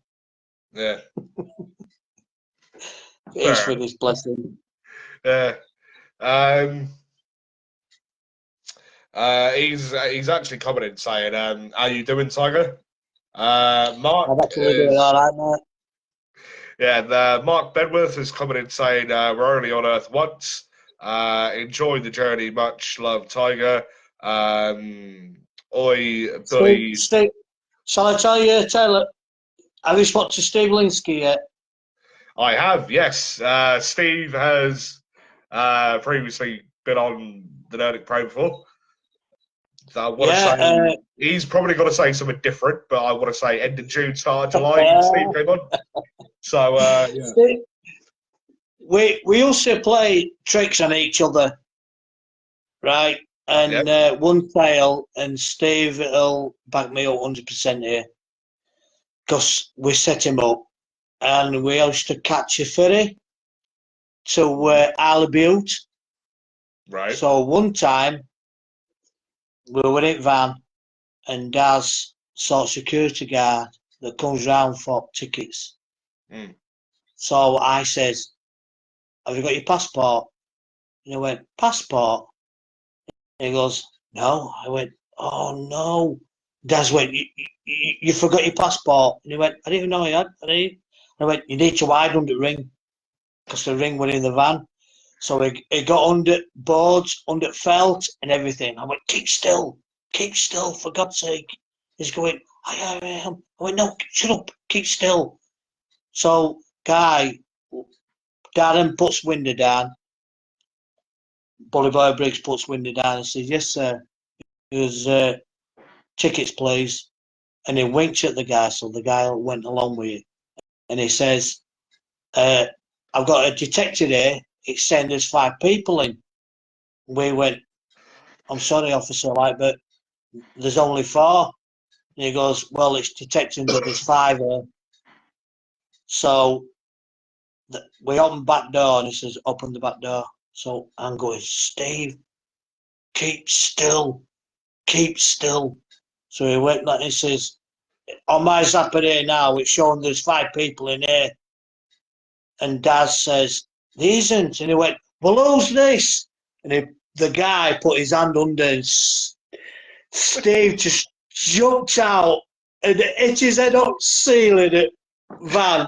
Yeah. He's finished, bless him. Yeah. He's actually commented saying, "How you doing, Tiger?" Mark. I'm actually doing all right, mate. Yeah, Mark Bedworth has commented saying, "We're only on Earth once. Enjoy the journey. Much love, Tiger." Oi, Billy. Steve, shall I tell you, Taylor? Have you spoken to Steve Linsky yet? I have, yes. Steve has previously been on the Nordic Pro before. So I want to say he's probably going to say something different, but I want to say end of June, start of July, Steve came on. So, yeah. we used to play tricks on each other, right? And one tail, and Steve will back me up 100% here, because we set him up, and we used to catch a ferry to Isle of Bute. Right. So one time we were in van, and Daz saw a security guard that comes round for tickets. Mm. So I says, "Have you got your passport?" And he went, "Passport?" And he goes, "No." I went, "Oh no." Daz went, you forgot your passport." And he went, "I didn't even know I had. I went, "You need to hide under the ring," because the ring was in the van. So he got under boards, under felt and everything. I went, keep still, for God's sake." He's going, "I am." I went, "No, shut up, keep still." So Darren puts window down. Bully Boy Briggs puts window down and says, "Yes, sir." He goes, "Tickets, please." And he winked at the guy, so the guy went along with it. And he says, "I've got a detector here. It's saying there's 5 people in." We went, "I'm sorry, officer, but there's only 4. And he goes, "Well, it's detecting that there's 5 here." So we open the back door, and he says, "Open the back door." So I'm going, "Steve, keep still, keep still." So he went like, he says, "On my zapper here now, it's showing there's 5 people in here." And Daz says, "There isn't." And he went, "Well, who's this?" And the guy put his hand under, and Steve just jumped out and hit his head up ceiling at van.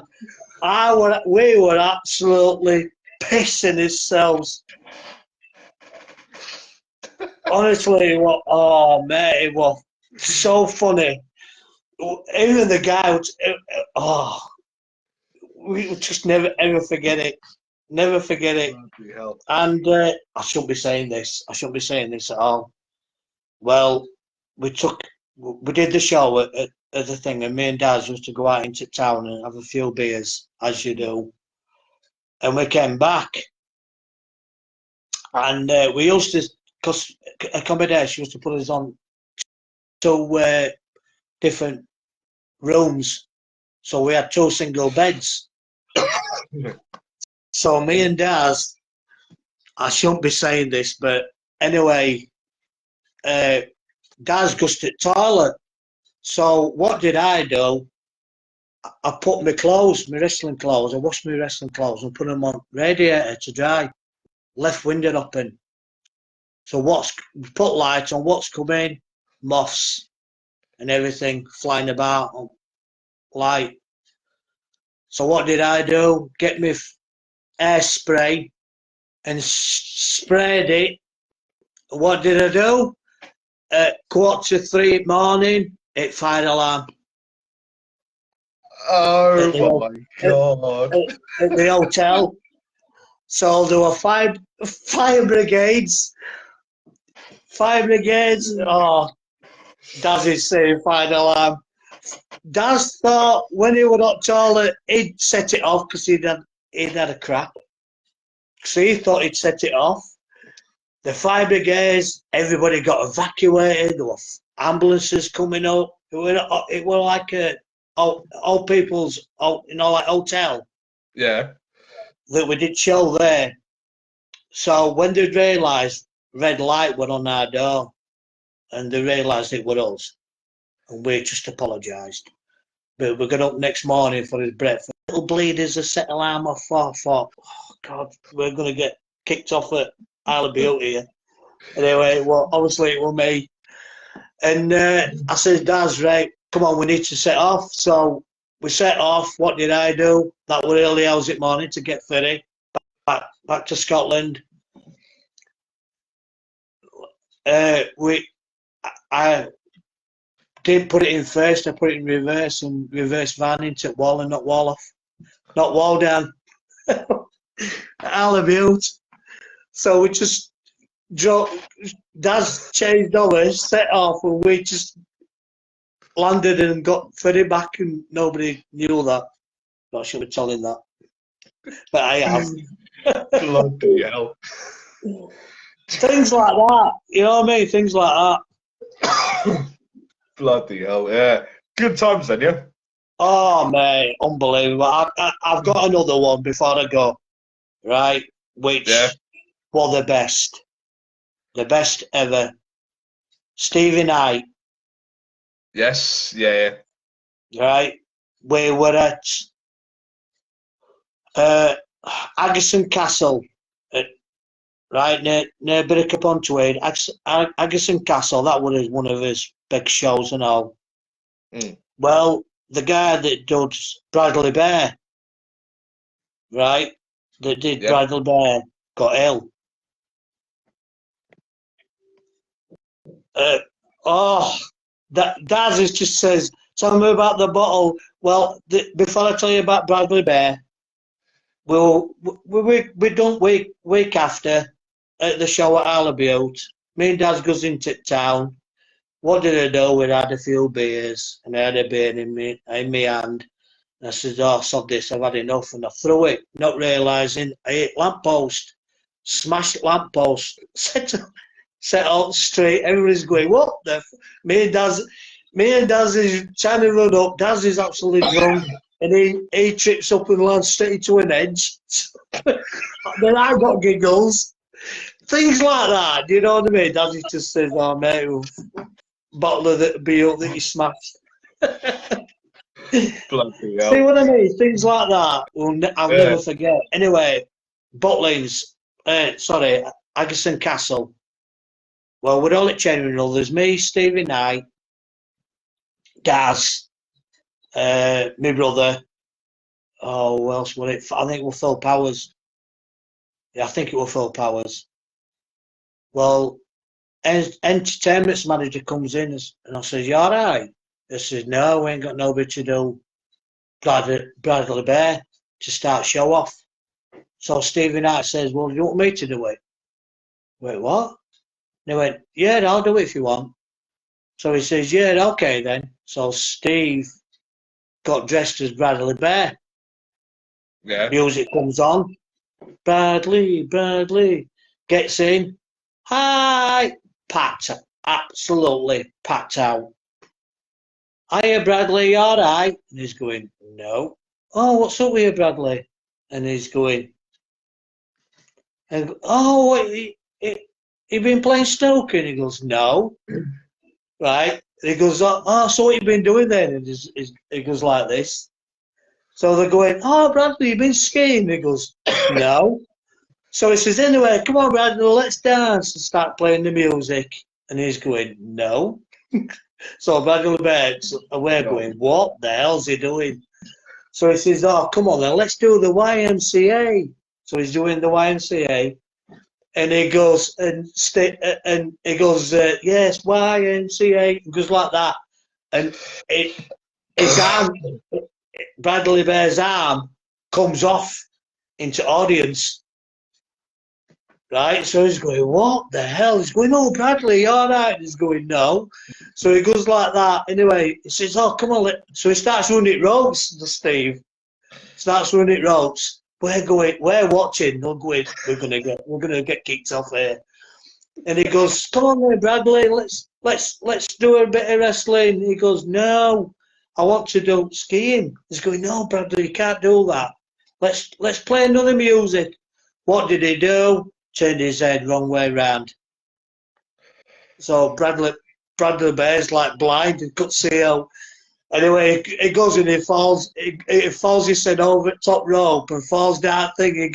We were absolutely pissing ourselves. Honestly, oh mate, it was so funny. Even the guy, we just never ever forget it. Never forget it. And I shouldn't be saying this. I shouldn't be saying this at all. Well, we did the show at the thing, and me and Daz used to go out into town and have a few beers, as you do. And we came back, and we used to, because accommodation used to put us on 2 different rooms, so we had 2 single beds. So me and Daz, I shouldn't be saying this, but anyway, Daz goes to the toilet. So what did I do? I put my clothes, my wrestling clothes, I washed my wrestling clothes and put them on radiator to dry. Left window open. So put lights on, what's coming? Moths and everything flying about on light. So what did I do? Get me air spray and sprayed it. What did I do? At 2:45 in the morning, it fired alarm. Oh my God. At the hotel. So there were fire brigades. Oh, Daz is saying fire alarm. Daz thought when he was at toilet, he'd set it off because he'd had a crap. So he thought he'd set it off. The fire brigades, everybody got evacuated. There were ambulances coming up. It were like a old people's, like hotel. Yeah. That we did show there. So when they realised red light went on our door, and they realised it was us, and we just apologised. But we got up next morning for his breakfast. Little bleeders a set alarm off for. I thought, oh God, we're going to get kicked off at Isle of Bute here. Anyway, well, obviously it was me. And I said, Daz, right, come on, we need to set off. So we set off. What did I do? That was early hours in the morning to get ferry back to Scotland. I didn't put it in first. I put it in reverse and reverse van into wall and not wall off, not wall down. Isle of Bute. So we just drove. Daz changed over, set off, and we just landed and got ferry back, and nobody knew that. Not sure we're telling that, but I have. Bloody hell. Things like that. You know what I mean? Things like that. Bloody hell, yeah. Good times then, yeah? Oh, mate, unbelievable. I've got another one before I go, right? Which was the best ever. Stevie Knight, Yes, yeah. right? We were at Agerson Castle, right near Berwick upon Tweed. Agerson Castle, that was one of his big shows and all. Well, the guy that did Bradley Bear, right? That did Bradley Bear got ill. Daz just says, tell me about the bottle. Well, before I tell you about Bradley Bear, we done week after at the show at Isle of Bute. Me and Daz goes into town. What did I do? We had a few beers, and I had a beer in me hand. And I said, oh, sod this, I've had enough. And I threw it, not realising I hit lamppost, smashed lamppost, set out straight. Everybody's going, what the Me and Daz is trying to run up. Daz is absolutely drunk. And he trips up and lands straight into an edge. Then I got giggles. Things like that, do you know what I mean? Daz just says, oh, mate, bottle of the beer that you smashed. Bloody hell. See what I mean? Things like that I'll never forget. Anyway, Butlins, Agerson Castle. Well, we're all at Cherry. There's me, Stevie Knight, Daz, my brother. Oh, who else was it? I think it was Phil Powers. Yeah, I think it was Phil Powers. Well, entertainment's manager comes in and I says, you all right? He says, no, we ain't got nobody to do Bradley Bear to start show off. So Stevie Knight says, well, do you want me to do it? Wait, what? And he went, yeah, I'll do it if you want. So he says, yeah, okay then. So Steve got dressed as Bradley Bear. Yeah. Music comes on. Bradley gets in. Hi, packed, absolutely packed out. Hiya, Bradley, all right? And he's going, no. Oh, what's up with you, Bradley? And he's going, oh, you been playing snooker? And he goes, no. Right? And he goes, oh, so what you been doing then? And he goes like this. So they're going, oh, Bradley, you been skiing? And he goes, no. So he says, anyway, come on, Bradley, let's dance and start playing the music. And he's going, no. So Bradley Bear's away going, what the hell's he doing? So he says, oh, come on then, let's do the YMCA. So he's doing the YMCA. And he goes, yes, YMCA. And goes like that. And his arm, Bradley Bear's arm comes off into audience. Right, so he's going, what the hell? He's going, oh, Bradley, all right. He's going, no. So he goes like that. Anyway, he says, oh, come on. So he starts running ropes, Steve. Starts running ropes. We're watching. We're gonna get kicked off here. And he goes, come on then, Bradley, let's do a bit of wrestling. He goes, no, I want to do skiing. He's going, no, Bradley, you can't do that. Let's play another music. What did he do? Turned his head wrong way round. So Bradley Bear's like blind and couldn't see out. Anyway, he goes and he falls his head over the top rope and falls down thing. He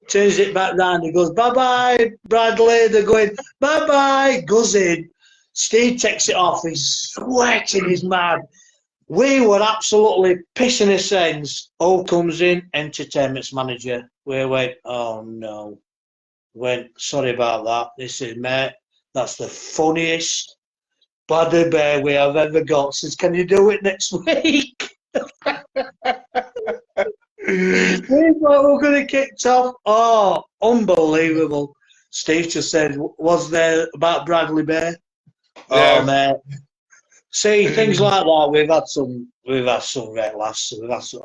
turns it back round. He goes, bye-bye, Bradley. They're going, bye-bye. Goes in. Steve takes it off. He's sweating. He's mad. We were absolutely pissing his ends. All comes in, entertainment's manager. We went, oh, no. Went, sorry about that. This is, mate, that's the funniest Bradley Bear we have ever got. Says, can you do it next week? We thought we were going to kick off. Oh, unbelievable. Steve just said, was there about Bradley Bear? Yeah. Oh, mate. See, things like that, we've had some great laughs.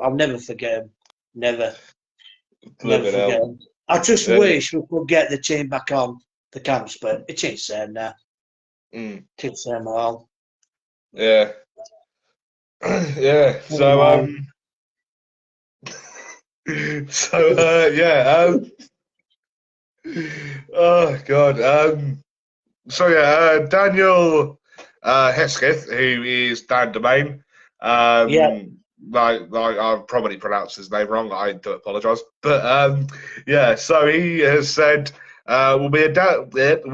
I'll never forget them. Never forget them. I just wish we could get the team back on the camps, but it ain't same now. It ain't same at all. Yeah. Yeah. So yeah. Oh God. So yeah, Daniel Hesketh, who is Dan Domain. Like I've probably pronounced his name wrong. I do apologise, but yeah. So he has said, it will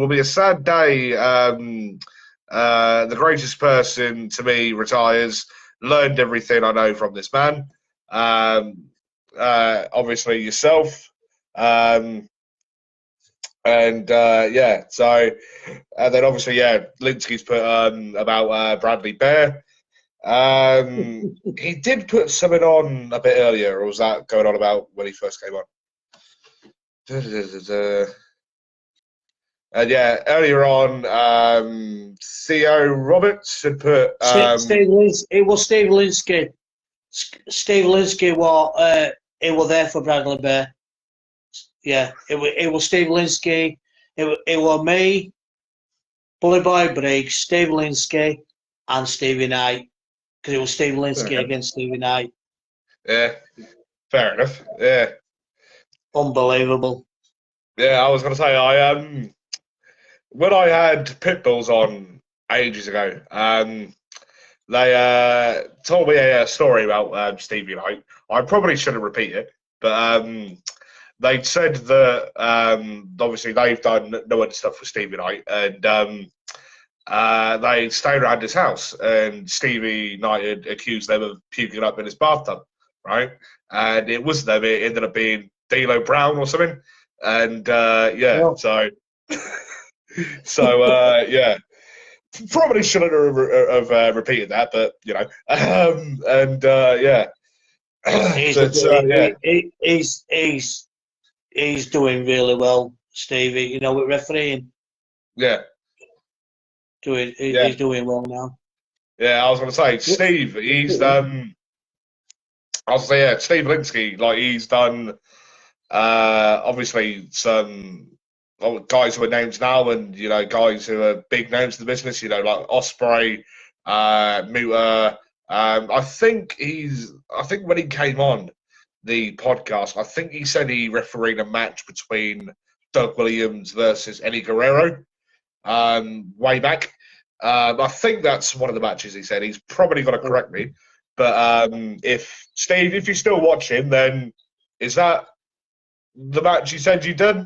be a sad day. The greatest person to me retires. Learned everything I know from this man. Obviously yourself. And yeah, so and then obviously, yeah, Linsky's put about Bradley Bear. He did put something on a bit earlier, or was that going on about when he first came on? And yeah, earlier on, Theo Roberts had put. It was Steve Linsky. Steve Linsky was there for Bradley Bear. Yeah, it was Steve Linsky. It was me, Bully Boy Briggs, Steve Linsky, and Stevie Knight. Because it was Steve Linsky against Stevie Knight. Yeah, fair enough. Yeah, unbelievable. Yeah, I was going to say when I had Pitbulls on ages ago, they told me a story about Stevie Knight. I probably shouldn't repeat it, but they said that obviously they've done no other stuff with Stevie Knight, and they stayed around his house, and Stevie Knight had accused them of puking up in his bathtub, right? And it wasn't them; it ended up being D'Lo Brown or something. And yeah, so yeah, probably shouldn't have repeated that, but you know, and yeah. He's doing really well, Stevie. You know, with refereeing. Yeah. He's doing well now. Yeah, I was going to say, Steve. He's done. I was say, yeah, Steve Linsky. Like he's done. Obviously, some guys who are names now, and you know, guys who are big names in the business. You know, like Osprey, Muta. I think when he came on the podcast, I think he said he refereed a match between Doug Williams versus Eddie Guerrero way back. I think that's one of the matches he said. He's probably going to correct me. But if you're still watching, then is that the match you said you did?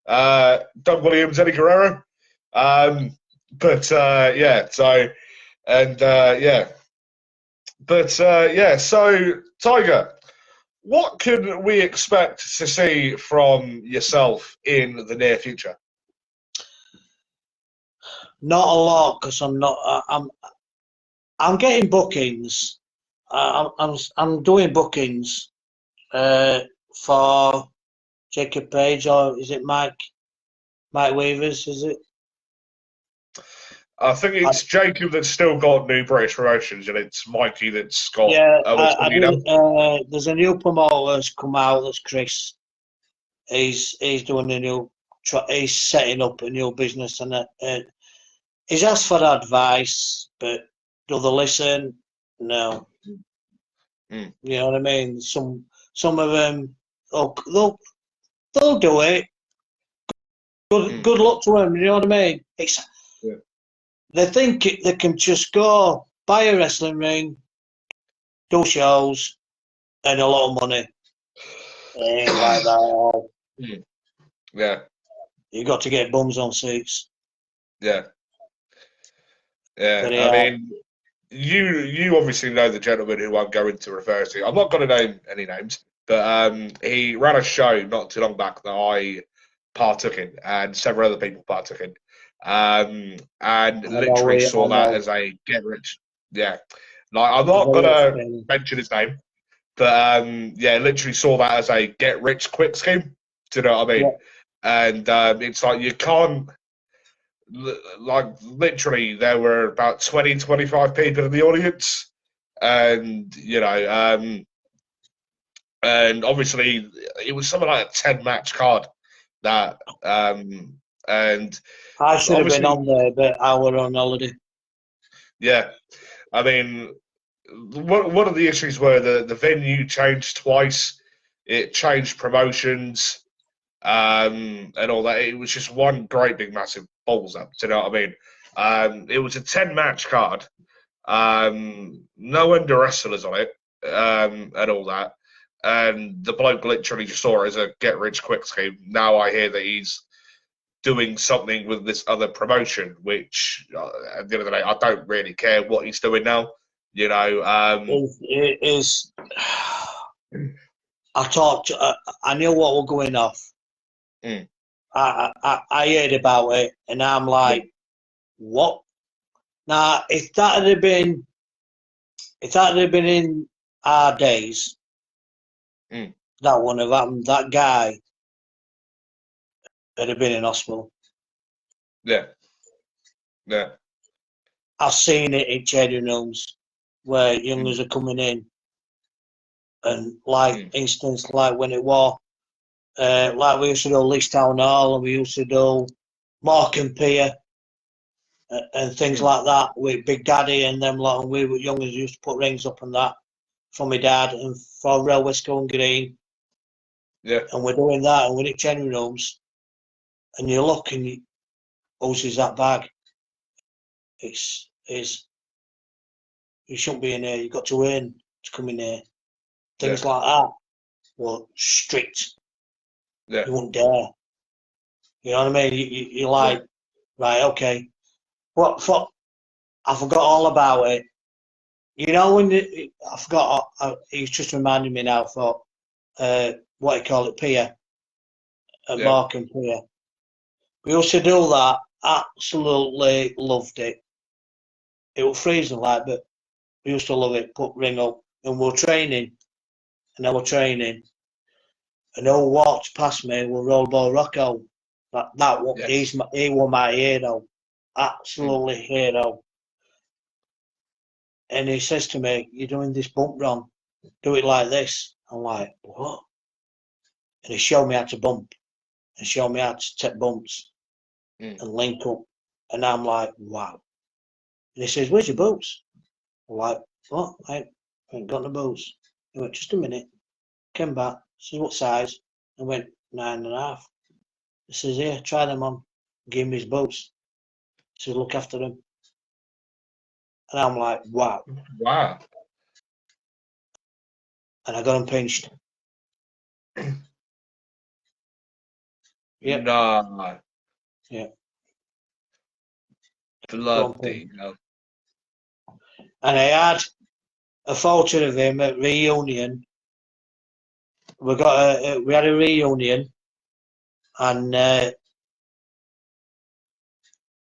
Doug Williams, Eddie Guerrero? But yeah, so, and yeah. But yeah, so Tiger, what can we expect to see from yourself in the near future? Not a lot, because I'm getting bookings. I'm doing bookings for Jacob Page, or is it Mike Weavers? Is it? I think it's Jacob that's still got New British Promotions, and it's Mikey that's got. There's a new promoter that's come out. That's Chris. He's doing a new. He's setting up a new business, and he's asked for advice, but do they listen? No. You know what I mean? Some of them, they'll do it. Good luck to them. You know what I mean? They think they can just go buy a wrestling ring, do shows, and a lot of money. It ain't like that. Yeah. You got to get bums on seats. Yeah. Yeah. I mean, you obviously know the gentleman who I'm going to refer to. I'm not going to name any names, but he ran a show not too long back that I partook in, and several other people partook in. And literally saw that as a get rich. Yeah. Like, I'm not going to mention his name, but yeah, literally saw that as a get rich quick scheme. Do you know what I mean? Yeah. And it's like you can't, like, literally, there were about 20, 25 people in the audience. And, you know, And obviously, it was something like a 10-match card. That and I should have been obviously, on there, but I were on holiday. yeah. I mean, one of the issues were the venue changed twice. It changed promotions, and all that. It was just one great big massive balls up. Do you know what I mean? It was a 10-match card. No under wrestlers on it, and all that. And the bloke literally just saw it as a get rich quick scheme. Now I hear that he's doing something with this other promotion, which at the end of the day, I don't really care what he's doing now. You know, It is. I talked. I knew what was going off. mm, I heard about it, and I'm like, what? Now, if that had been in our days, mm, that wouldn't have happened. That guy would have been in hospital. yeah, yeah, I've seen it in changing rooms where youngers are coming in, and like instance, like when it was, like we used to do Leeds Town Hall, and we used to do Mark and Pier, and things like that with Big Daddy and them lot. And we were youngers used to put rings up and that for my dad and for Railway School and Green. yeah, And we're doing that, and we're in changing rooms, and you look and you, whose is that bag? It's you shouldn't be in here. You got to earn to come in here. Things like that. Well, strict. yeah, You wouldn't dare. You know what I mean? You're like, right, okay. What for? I forgot all about it. You know when I forgot. He's just reminding me now for what you call it, Pier, Mark and Pier. We used to do that. Absolutely loved it. It was freezing like, but we used to love it. Put ring up, and we were training, and I was training, and who walked past me was Rollerball Rocco. He was my hero, absolutely hero. And he says to me, "You're doing this bump wrong. Do it like this." I'm like, "What?" And he showed me how to bump, and showed me how to take bumps and link up. And I'm like, "Wow." And he says, "Where's your boots?" I'm like, "What? I ain't got no boots." He went, "Just a minute." Came back. Says, "What size?" I went, 9.5. He says, "Here, try them on." Give me his boots. He says, "Look after them." And I'm like, wow. wow, And I got them pinched. Yep. nah, Yeah. bloody hell. And I had a photo of him at reunion. We had a reunion, and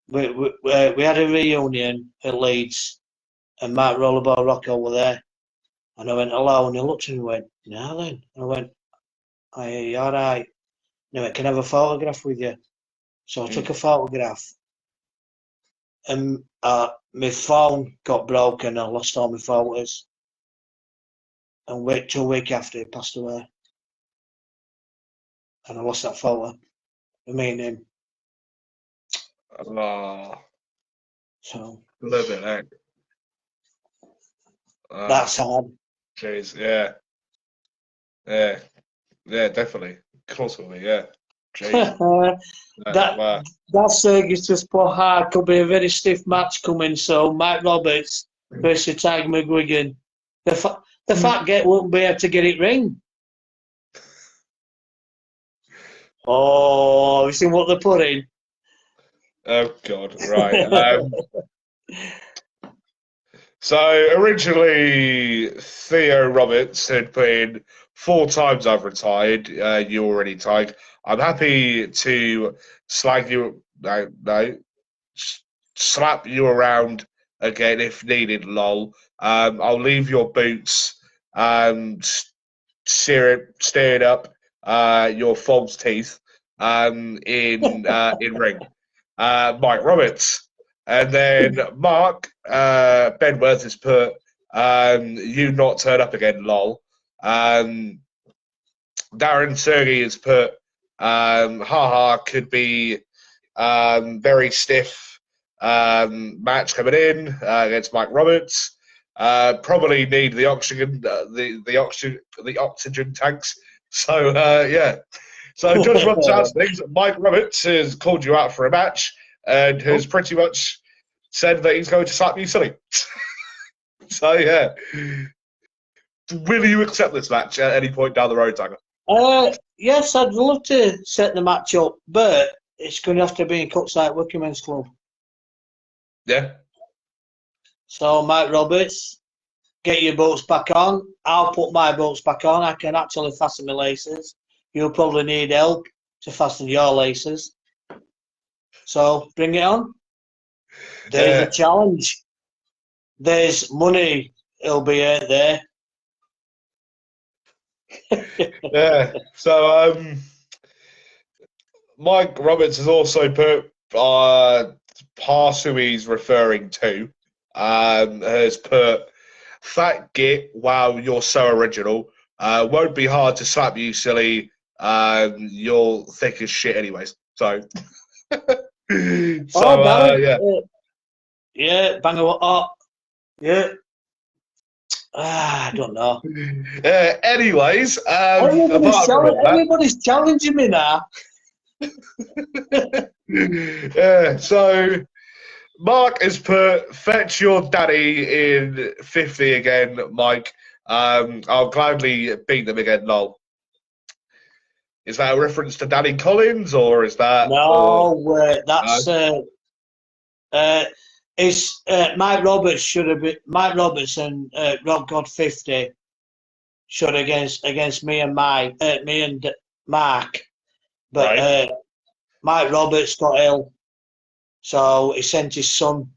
we had a reunion at Leeds, and Mark Rollerball Rocco were there. And I went, hello, and he looked at me and went, now then. I went, hey, all right. And he went, can I have a photograph with you? So I took a photograph, and my phone got broken. I lost all my photos. And wait till a week after he passed away. And I lost that photo of me and him. Oh, So living it. that's hard. Jeez, yeah, yeah, yeah, definitely. Of course, will be, yeah. Jeez. Wow. That circus just put hard. Could be a very stiff match coming. So Mike Roberts versus Tiger McGuigan. The fat get won't be able to get it ring. Oh, you seen what they're putting? Oh God, right. So originally, Theo Roberts had been 4 times I've retired. You already tied. I'm happy to slag you. No, slap you around again if needed. Lol. I'll leave your boots. Steering up your false teeth. In ring. Mike Roberts. And then Mark Bedworth has put you not turn up again, lol. Darren Sergey has put, haha, could be very stiff match coming in against Mike Roberts. Probably need the oxygen, the oxygen tanks. So yeah. So Judge Rob Chance thinks Mike Roberts has called you out for a match and has pretty much said that he's going to slap you silly. So yeah. Will you accept this match at any point down the road, Tiger? Yes, I'd love to set the match up, but it's going to have to be in Cutside Workingmen's Club. Yeah. So, Mike Roberts, get your boots back on. I'll put my boots back on. I can actually fasten my laces. You'll probably need help to fasten your laces. So, bring it on. There's a challenge. There's money. It'll be out there. Yeah. So, Mike Roberts has also put past who he's referring to. Has put fat git. Wow, you're so original. Won't be hard to slap you, silly. You're thick as shit, anyways. So, yeah. Yeah, bang of oh, yeah. I don't know. Anyways, everybody's challenging me now. Yeah, so Mark has put fetch your daddy in 50 again, Mike. I'll gladly beat them again, lol. Is that a reference to Danny Collins, or is that? No, that's it's Mike Roberts should have been Mike Roberts and Rob God 50 should against me and Mark, but right. Mike Roberts got ill, so he sent his son.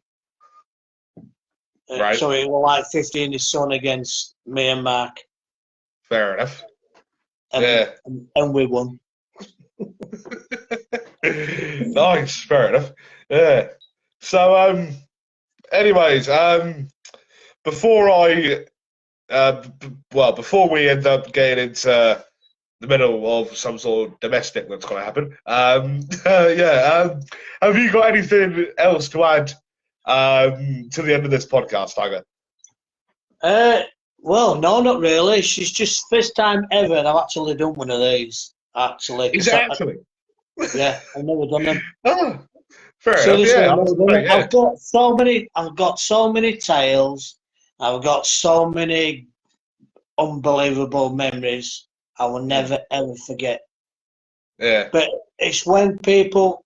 Right. So it was like 50 and his son against me and Mark. Fair enough. And we won. Nice, fair enough. Yeah. So, anyways, before we end up getting into the middle of some sort of domestic that's going to happen, have you got anything else to add to the end of this podcast, Tiger? Well, no, not really. She's just first time ever I've actually done one of these. Actually, is it actually? Yeah, I've never done them. Oh, fair Seriously, enough. Yeah, I've got so many tales. I've got so many unbelievable memories. I will never ever forget. Yeah. But it's when people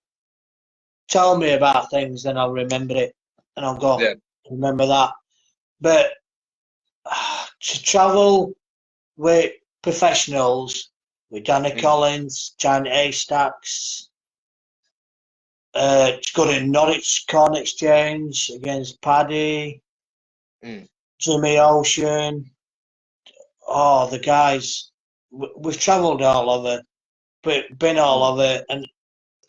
tell me about things, then I'll remember it, and I'll go, remember that. But to travel with professionals, with Danny Collins, Giant Haystacks, to go to Norwich Corn Exchange against Paddy, Jimmy Ocean. Oh, the guys. We've travelled all over, but been all over, and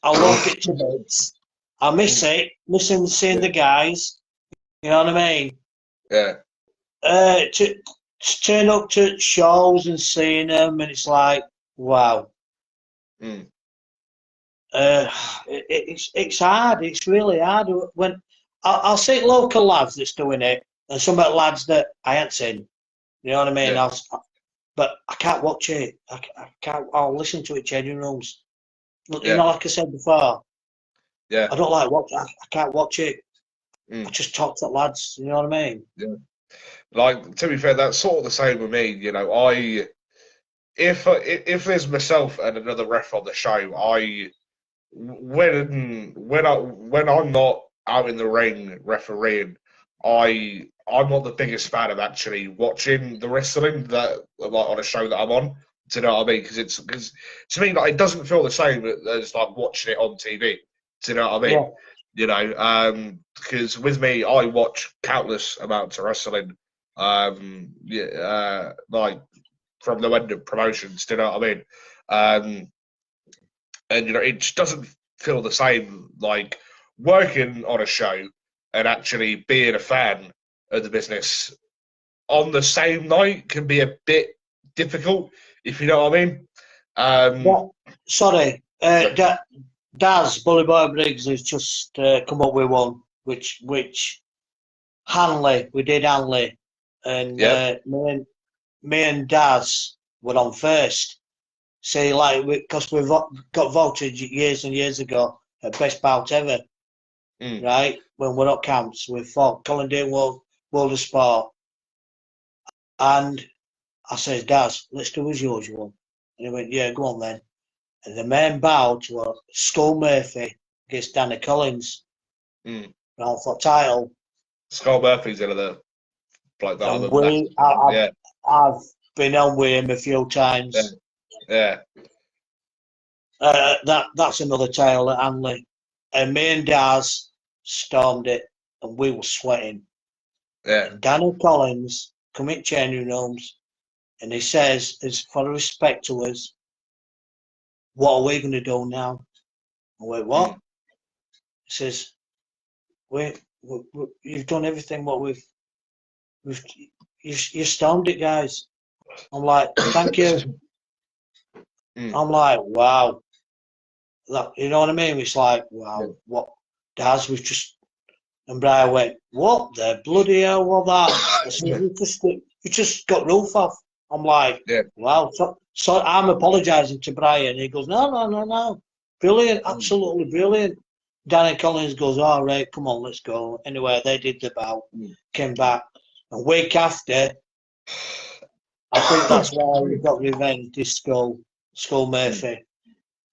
I love it to bits. I miss it, missing seeing the guys. You know what I mean? Yeah. To turn up to shows and seeing them, and it's like, wow. It's hard. It's really hard. When I'll see local lads that's doing it, and some of the lads that I ain't seen. You know what I mean? Yeah. But I can't watch it. I can't. I'll listen to it changing rooms. You know, like I said before. Yeah. I don't like watch. I can't watch it. I just talk to lads. You know what I mean? Yeah. Like, to be fair, that's sort of the same with me. You know, if there's myself and another ref on the show, when I'm not out in the ring refereeing, I'm not the biggest fan of actually watching the wrestling that like on a show that I'm on. Do you know what I mean? Because to me, like, it doesn't feel the same as like watching it on TV. Do you know what I mean? Yeah. You know, because with me, I watch countless amounts of wrestling. Like from the end of promotions. Do you know what I mean? And you know, it just doesn't feel the same like working on a show and actually being a fan of the business on the same night can be a bit difficult, if you know what I mean. Sorry, Daz Bully Boy Briggs has just come up with one, which Hanley, we did Hanley, and me and Daz were on first. See, like, because we've got voted years and years ago at best bout ever, right? When we're at camps, we fought Collingwood World of Sport, and I says, Daz, let's do as usual. And he went, yeah, go on then. And the main bout was Skull Murphy against Danny Collins, round for title. Skull Murphy's in the like that. I've been on with him a few times. Yeah. That's another tale at Hanley. And me and Daz stormed it, and we were sweating. Yeah. And Danny Collins come in changing rooms, and he says, as for respect to us, what are we going to do now? I went, what? He says, you've done everything what you stormed it, guys. I'm like, thank you. I'm like, wow. You know what I mean? It's like, wow, what Daz was just, and Brian went, what the bloody hell was that? I said, you just got roof off. I'm like, wow. So I'm apologising to Brian. He goes, no. Brilliant, absolutely brilliant. Danny Collins goes, all right, come on, let's go. Anyway, they did the bout, came back. A week after, I think that's why we got revenge, this Skull Murphy.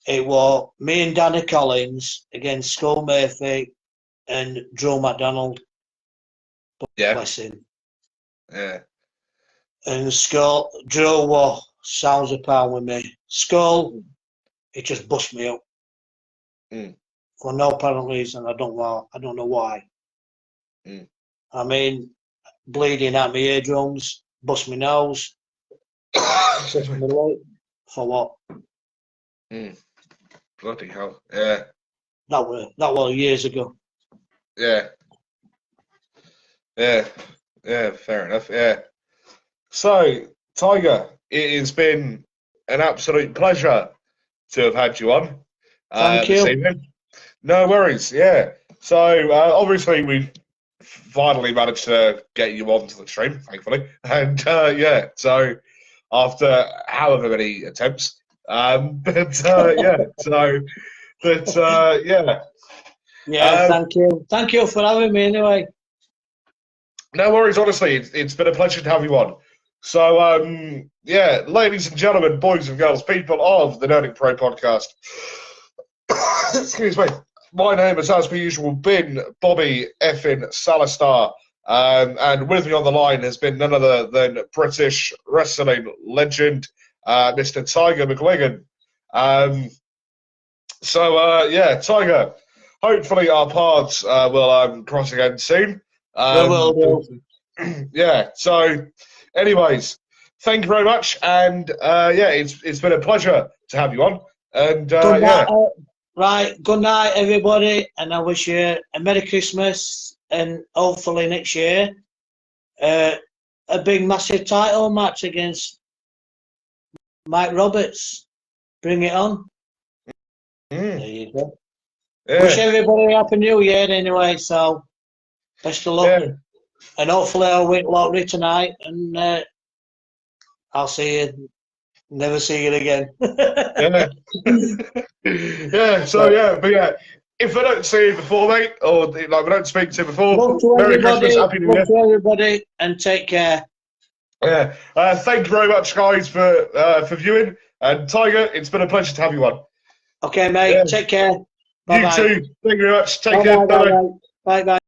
It was me and Danny Collins against Skull Murphy and Drew McDonald. Bless him. Yeah. And Drew was sounds a pound with me. Skull, he just bust me up. For no apparent reason. I don't know why. I mean, bleeding out my eardrums, bust my nose. Bust my leg. For what? Bloody hell. Yeah. That was years ago. Yeah. Yeah. Yeah, fair enough. Yeah. So, Tiger, it has been an absolute pleasure to have had you on. Thank you. This evening. No worries. Yeah. So, obviously, we've finally managed to get you onto the stream, thankfully. And, so after however many attempts. Yeah. Thank you. Thank you for having me anyway. No worries, honestly. It's been a pleasure to have you on. So, ladies and gentlemen, boys and girls, people of the Nerdic Pro podcast. Excuse me. My name has, as per usual, been Bobby effin Salastar. And with me on the line has been none other than British wrestling legend, Mr. Tiger McGuigan. Tiger, hopefully our paths will cross again soon. Will do. Yeah, so anyways, thank you very much. And it's been a pleasure to have you on. And right, good night, everybody. And I wish you a Merry Christmas. And hopefully next year, a big, massive title match against Mike Roberts. Bring it on. There you go. Yeah. Wish everybody a Happy New Year anyway, so best of luck. Yeah. And hopefully I'll win lottery tonight and I'll see you. Never see you again. If I don't see you before, mate, or we don't speak to you before, Merry Christmas, Happy New Year. To everybody, and take care. Yeah, thank you very much, guys, for viewing. And Tiger, it's been a pleasure to have you on. Okay, mate. Take care. Bye-bye. You too. Thank you very much. Take care. Bye-bye. Bye-bye.